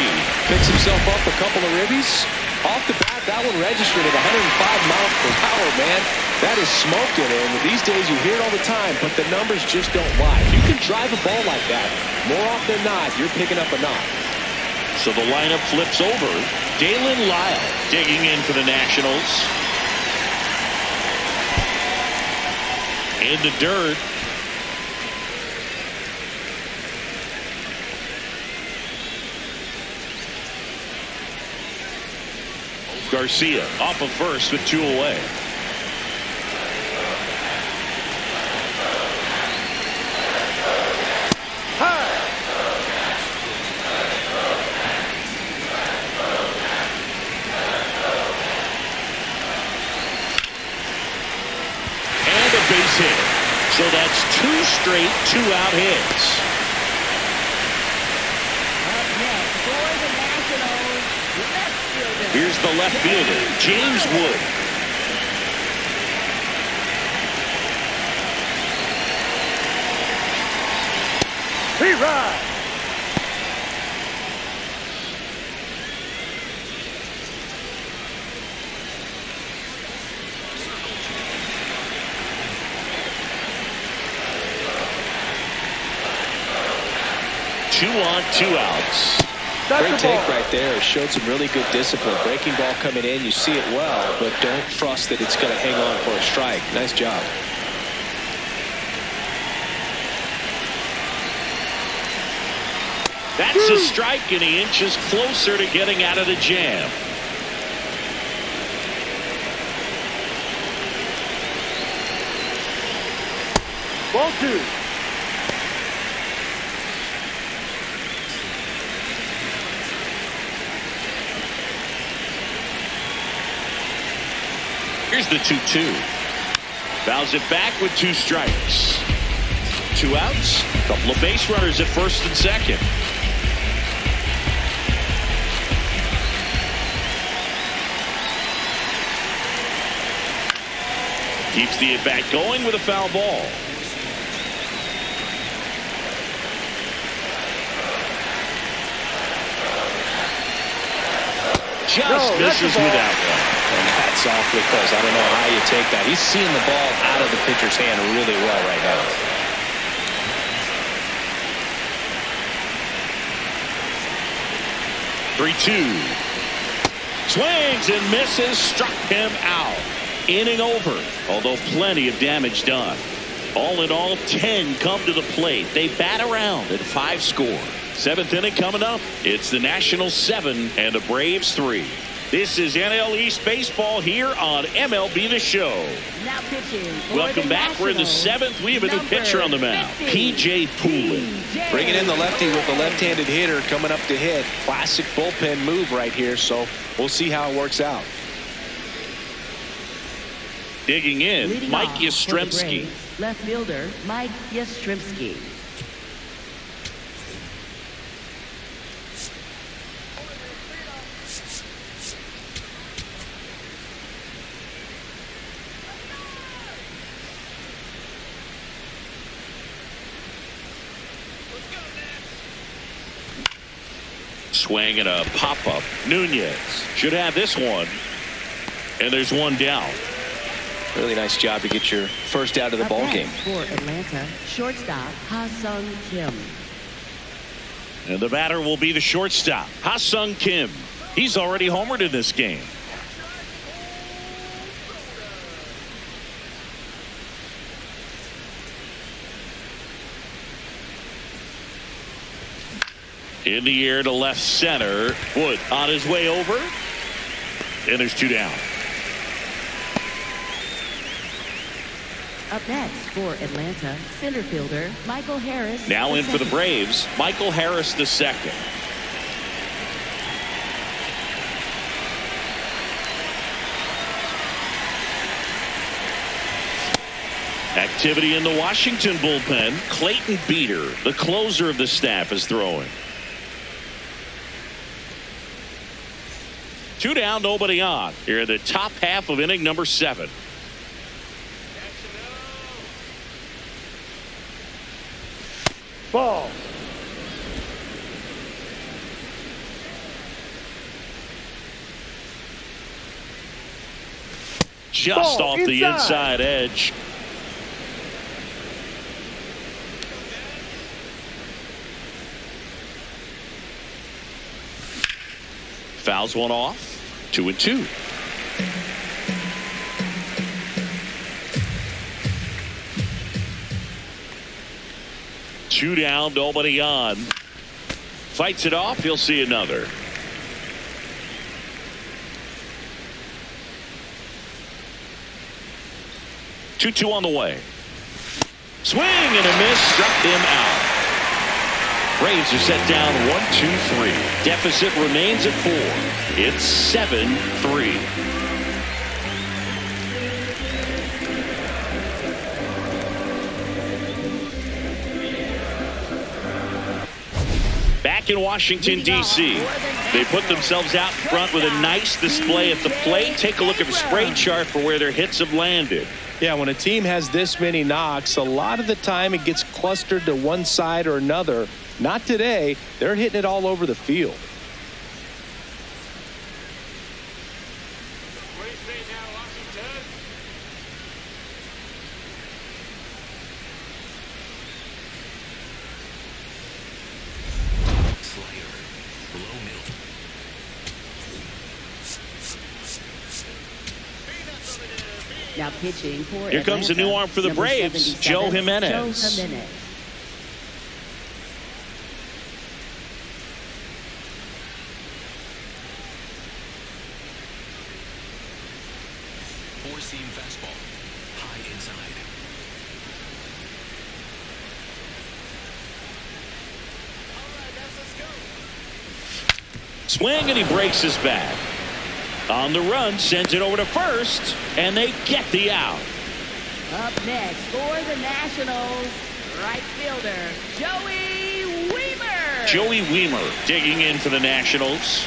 B: Picks himself up a couple of ribbies. Off the bat, that one registered at 105 miles per hour, man. That is smoking, and these days you hear it all the time, but the numbers just don't lie. If you can drive a ball like that, more often than not, you're picking up a knock.
A: So the lineup flips over. Dalen Lyle digging in for the Nationals. In the dirt. Garcia off of first with 2 away. And a base hit. So that's 2 straight 2-out hits.
C: Up next for the Nationals, left fielder.
A: Here's the left fielder, James Wood.
E: Rerun.
B: Two on, 2 outs. Great take right there. Showed some really good discipline. Breaking ball coming in, you see it well, but don't trust that it's going to hang on for a strike. Nice job.
A: That's a strike, and he inches closer to getting out of the jam.
E: Ball 2.
A: Here's the 2-2. Fouls it back with 2 strikes. 2 outs. Couple of base runners at first and second. Keeps the at bat going with a foul ball. Just misses without one.
B: And that's awfully close. I don't know how you take that. He's seeing the ball out of the pitcher's hand really well right now.
A: Three-two. Swings and misses. Struck him out. Inning over, although plenty of damage done. All in all, 10 come to the plate. They bat around at 5 score. 7th inning coming up. It's the Nationals 7 and the Braves 3. This is NL East Baseball here on MLB The Show.
C: Now pitching for
A: Welcome
C: the
A: back. We're in the
C: Nationals,
A: 7th. We have a new
C: number
A: pitcher on the mound,
C: 50,
A: P.J. Poulin.
B: Bringing in the lefty with the left-handed hitter coming up to hit. Classic bullpen move right here, so we'll see how it works out.
A: Digging in,
C: Leading
A: Mike
C: off for the
A: Yastrzemski.
C: Braves, left fielder Mike Yastrzemski.
A: swing and a pop-up. Nunez should have this one. And there's one down.
B: Really nice job to get your first out of the ball game.
C: For Atlanta, shortstop Ha-Sung Kim.
A: And the batter will be the shortstop, Ha-Sung Kim. He's already homered in this game. In the air to left center. Wood on his way over. And there's two down.
C: Up next for Atlanta, center fielder Michael Harris.
A: Now in for the Braves, Michael Harris the second. Activity in the Washington bullpen. Clayton Beeter, the closer of the staff, is throwing. Two down, nobody on. Here in the top half of inning number 7.
E: Ball.
A: Just
E: Ball
A: off the
E: inside.
A: inside edge. Fouls one off. 2-2. Two down, nobody on. Fights it off. He'll see another. Two on the way. Swing and a miss. Struck him out. Braves are set down 1-2-3. Deficit remains at 4. It's 7-3. Back in Washington, D.C., they put themselves out in front with a nice display at the plate. Take a look at the spray chart for where their hits have landed.
D: Yeah, when a team has this many knocks, a lot of the time it gets clustered to one side or another. Not today. They're hitting it all over the field.
C: Now pitching for
A: Here comes a new arm for the
C: number
A: Braves,
C: 77,
A: Joe Jimenez.
C: Joe Jimenez.
F: Four-seam fastball, high inside.
A: Swing and he breaks his bat. On the run, sends it over to first, and they get the out.
C: Up next for the Nationals, right fielder Joey Wiemer.
A: Joey Wiemer digging in for the Nationals.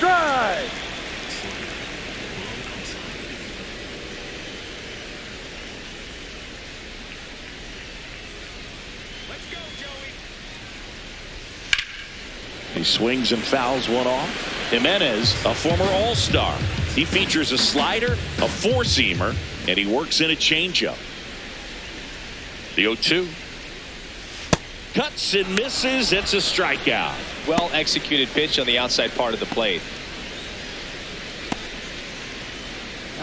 E: Drive.
A: He swings and fouls one off. Jimenez, a former All-Star. He features a slider, a four-seamer, and he works in a changeup. The 0-2. Cuts and misses. It's a strikeout.
B: Well executed pitch on the outside part of the plate.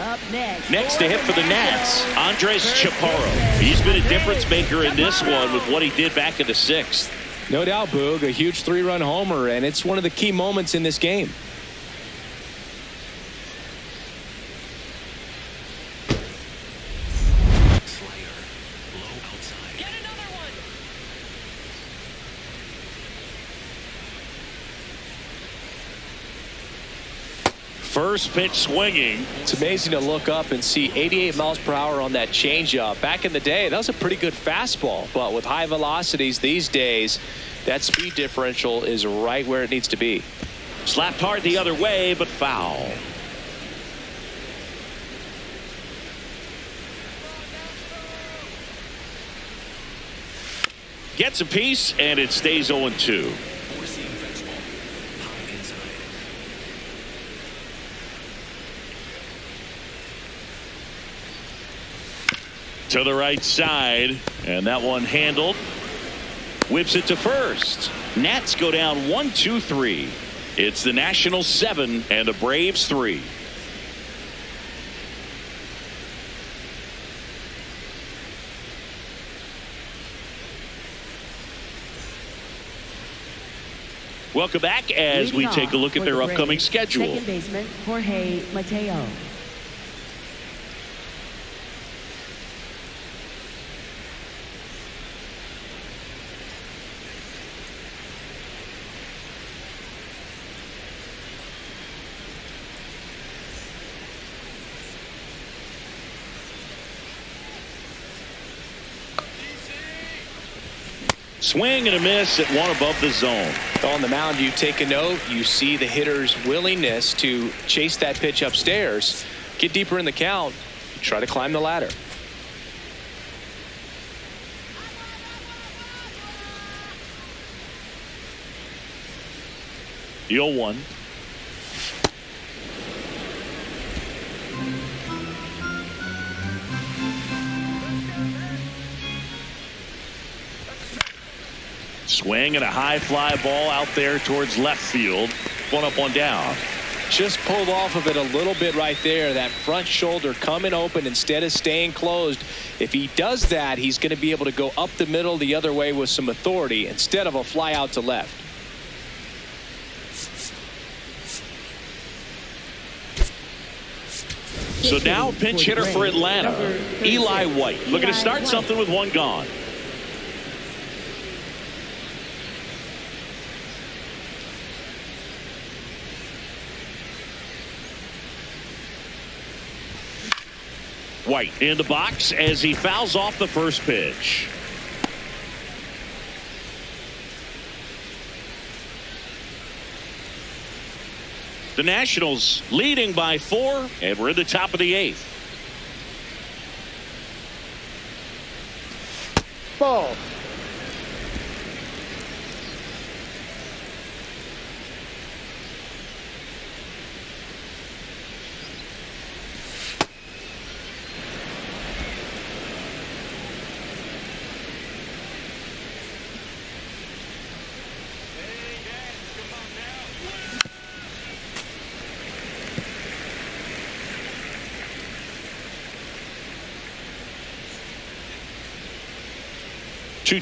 C: Up
A: Next to hit for the Nats, Andres Chaparro. He's been a difference maker in this one with what he did back in the 6th.
D: No doubt, Boog, a huge 3-run homer, and it's one of the key moments in this game.
A: First pitch swinging.
B: It's amazing to look up and see 88 miles per hour on that changeup. Back in the day, that was a pretty good fastball, but with high velocities these days, that speed differential is right where it needs to be.
A: Slapped hard the other way, but foul. Gets a piece, and it stays 0-2.
F: Four-seam fastball. High inside.
A: To the right side, and that one handled. Whips it to first. Nats go down 1-2-3. It's the Nationals 7 and the Braves 3. Welcome back as we take a look at their upcoming schedule.
C: Second baseman Jorge Mateo.
A: Swing and a miss at one above the zone.
B: On the mound, you take a note. You see the hitter's willingness to chase that pitch upstairs, get deeper in the count, try to climb the ladder.
A: The 0-1. Swing and a high fly ball out there towards left field. One up, one down.
B: Just pulled off of it a little bit right there. That front shoulder coming open instead of staying closed. If he does that, he's going to be able to go up the middle the other way with some authority instead of a fly out to left.
A: So now pinch hitter for Atlanta, Eli White. Looking to start something with one gone. White in the box as he fouls off the first pitch. The Nationals leading by 4, and we're in the top of the 8th.
E: Ball.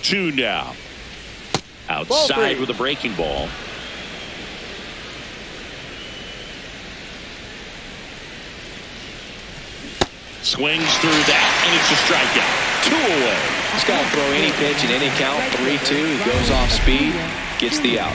A: Two now. Outside with a breaking ball. Swings through that, and it's a strikeout. 2 away.
B: He's got to throw any pitch in any count. 3-2. He goes off speed, gets the out.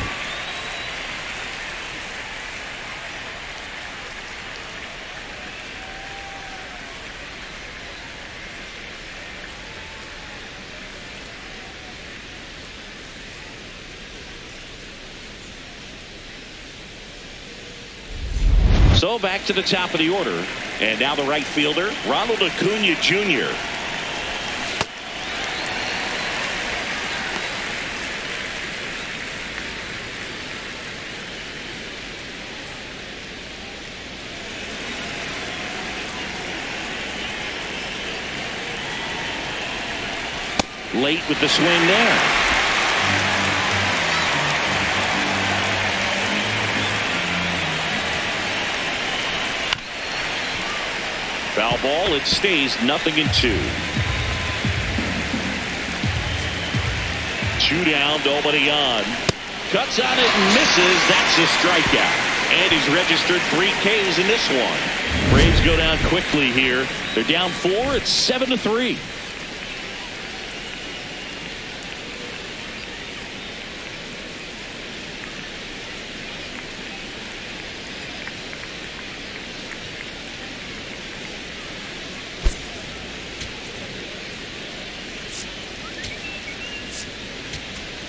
A: So back to the top of the order. And now the right fielder, Ronald Acuna Jr. Late with the swing there. Foul ball. It stays 0-2. 2 down, nobody on. Cuts on it and misses. That's a strikeout. And he's registered 3 Ks in this one. Braves go down quickly here. They're down 4. It's 7-3.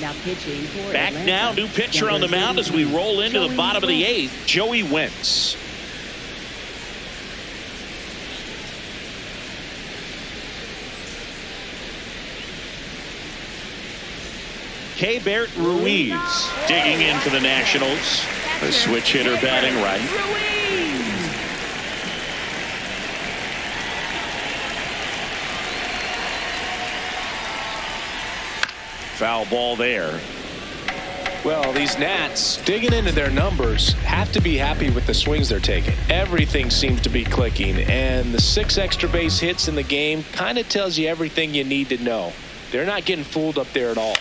C: Now pitching for
A: Back
C: Atlanta,
A: now, new pitcher on the mound as we roll into the bottom of the 8th, Joey Wentz. Bert Ruiz digging in for the Nationals. The switch hitter batting right. Foul ball there.
B: Well, these Nats digging into their numbers have to be happy with the swings they're taking. Everything seems to be clicking, and the 6 extra base hits in the game kind of tells you everything you need to know. They're not getting fooled up there at all.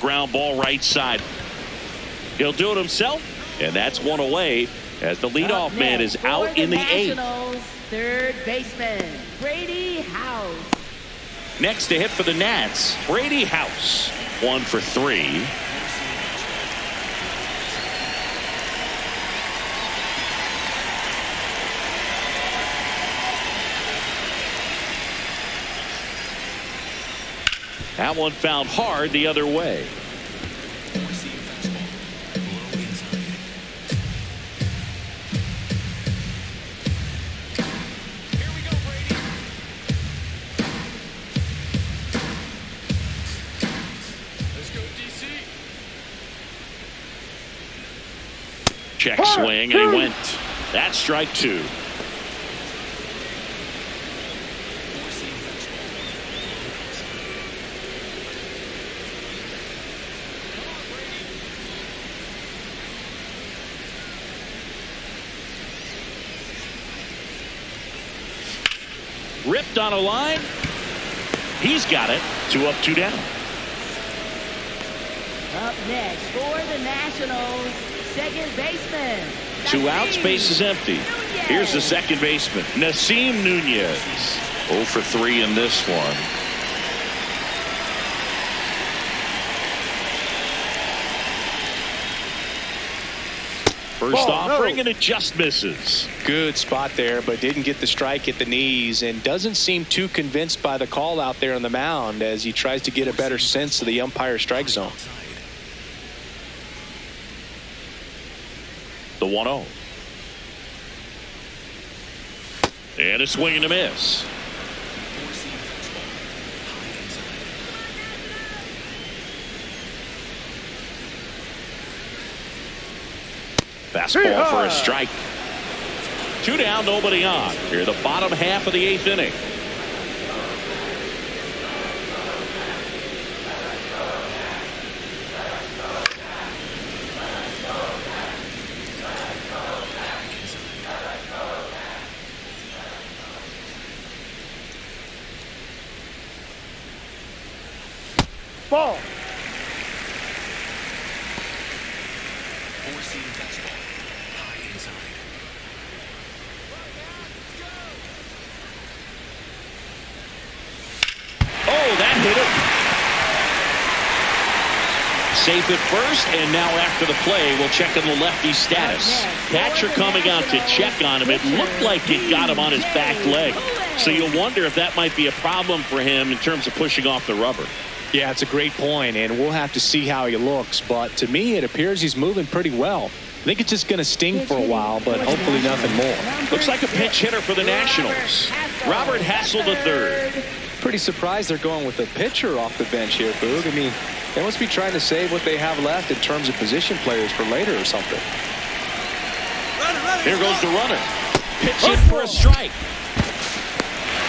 A: Ground ball right side. He'll do it himself, and that's one away as the leadoff man is out in the 8th.
C: Third baseman, Brady House.
A: Next to hit for the Nats, Brady House. 1 for 3. That one fouled hard the other way. Check swing, and he went. That's strike 2. Ripped on a line. He's got it. 2 up, 2 down.
C: Up next for the Nationals, second baseman.
A: 2 outs, base is empty. Here's the second baseman, Nasim Nunez. 0 for 3 in this one. First offering, and it just misses.
B: Good spot there, but didn't get the strike at the knees, and doesn't seem too convinced by the call out there on the mound as he tries to get a better sense of the umpire strike zone.
A: The 1-0. And a swing and a miss. Fastball for a strike. 2 down, nobody on. Here, the bottom half of the 8th inning.
E: Ball.
A: Safe at first, and now after the play, we'll check on the lefty's status. Catcher coming out to check on him. It looked like it got him on his back leg. So you'll wonder if that might be a problem for him in terms of pushing off the rubber.
B: Yeah, it's a great point, and we'll have to see how he looks. But to me, it appears he's moving pretty well. I think it's just going to sting for a while, but hopefully nothing more.
A: Looks like a pinch hitter for the Nationals. Robert Hassel III.
B: Pretty surprised they're going with a pitcher off the bench here, Boog. I mean, they must be trying to save what they have left in terms of position players for later or something.
A: Here goes the runner. Pitch in for a strike.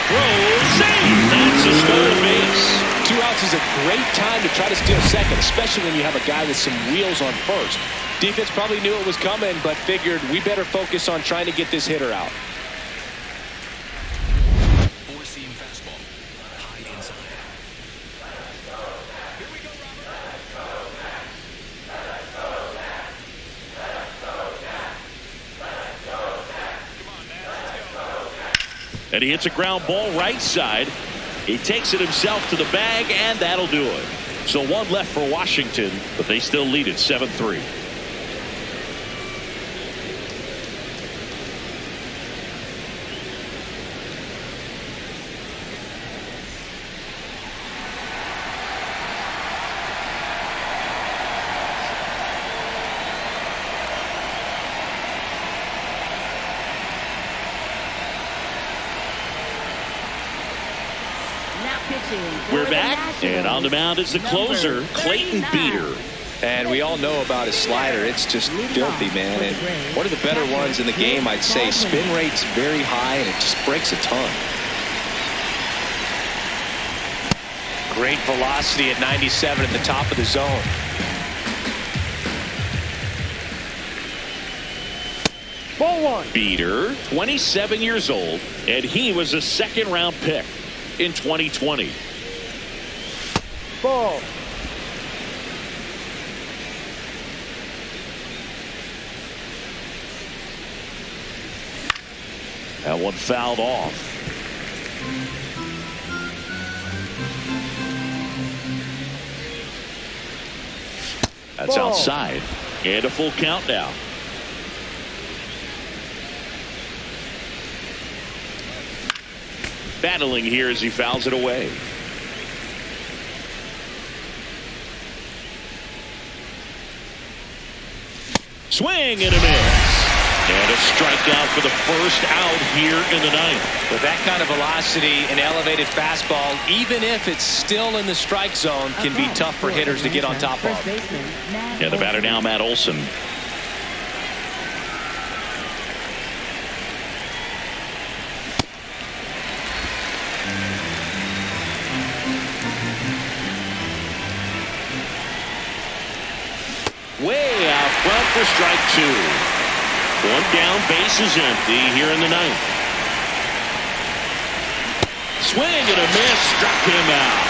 A: Throw, save. That's a stolen base.
B: 2 outs is a great time to try to steal second, especially when you have a guy with some wheels on first. Defense probably knew it was coming, but figured we better focus on trying to get this hitter out.
F: Four-seam fastball. High inside. Here we go, Robert.
A: And he hits a ground ball right side. He takes it himself to the bag, and that'll do it. So 1 left for Washington, but they still lead at 7-3. We're back, and on the mound is the closer, Clayton Beeter.
B: And we all know about his slider. It's just filthy, man. And one of the better ones in the game, I'd say. Spin rate's very high, and it just breaks a ton. Great velocity at 97 at the top of the zone.
E: Ball one.
A: Beeter, 27 years old, and he was a second-round pick in 2020.
E: Ball.
A: That one fouled off. That's
E: Ball.
A: outside. And a full count now. Battling here as he fouls it away. Swing and a miss. And a strikeout for the first out here in the ninth.
B: With that kind of velocity, an elevated fastball, even if it's still in the strike zone, can be tough for hitters to get on top of.
A: And the batter now, Matt Olson. Way out front for strike two. One down, base is empty here in the ninth. Swing and a miss, struck him out.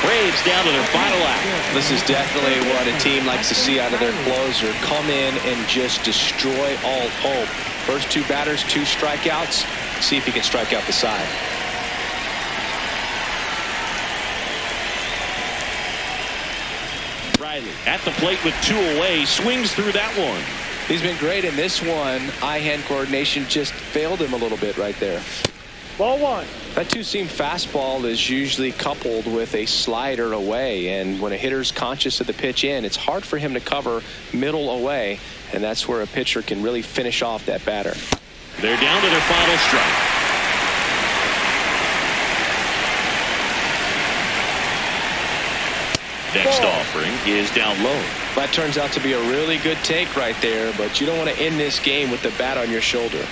A: Braves down to their final act.
B: This is definitely what a team likes to see out of their closer. Come in and just destroy all hope. First two batters, 2 strikeouts. See if he can strike out the side.
A: Riley at the plate with 2 away, swings through that one.
B: He's been great in this one. Eye-hand coordination just failed him a little bit right there.
E: Ball one.
B: That two-seam fastball is usually coupled with a slider away, and when a hitter's conscious of the pitch in, it's hard for him to cover middle away, and that's where a pitcher can really finish off that batter.
A: They're down to their final strike. Next offering is down low.
B: That turns out to be a really good take right there, but you don't want to end this game with the bat on your shoulder.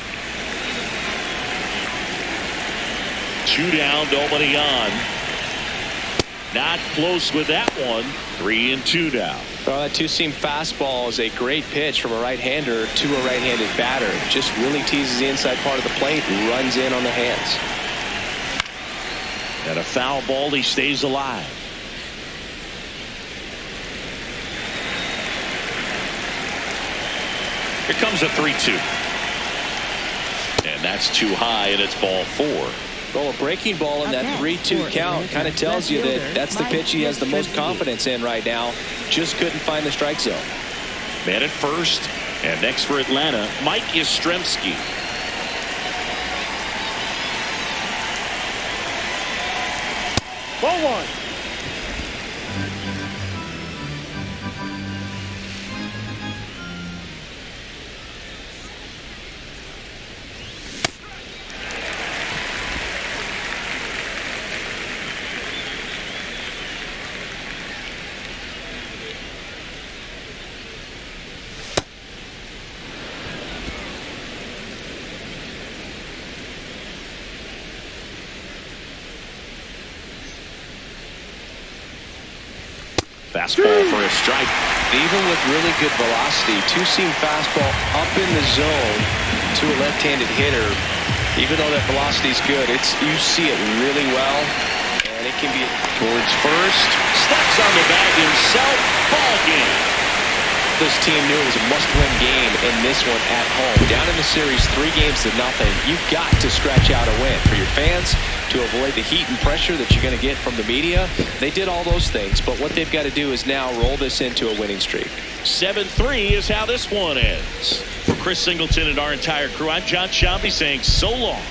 A: 2 down, nobody on. Not close with that one. 3-2 now.
B: Well, that two-seam fastball is a great pitch from a right-hander to a right-handed batter. Just really teases the inside part of the plate and runs in on the hands.
A: And a foul ball, he stays alive. Here comes a 3-2. And that's too high, and it's ball 4.
B: Well, a breaking ball in that 3-2 count kind of tells you that that's the pitch he has the most confidence in right now. Just couldn't find the strike zone.
A: Man at first, and next for Atlanta, Mike Yastrzemski.
E: Ball one.
A: Fastball for a strike.
B: Even with really good velocity, two-seam fastball up in the zone to a left-handed hitter. Even though that velocity is good, you see it really well, and it can be
A: Towards first, steps on the bag himself. Ball game.
B: This team knew it was a must-win game in this one at home. Down in the series, 3-0. You've got to scratch out a win for your fans to avoid the heat and pressure that you're going to get from the media. They did all those things, but what they've got to do is now roll this into a winning streak.
A: 7-3 is how this one ends. For Chris Singleton and our entire crew, I'm John Sciambi saying so long.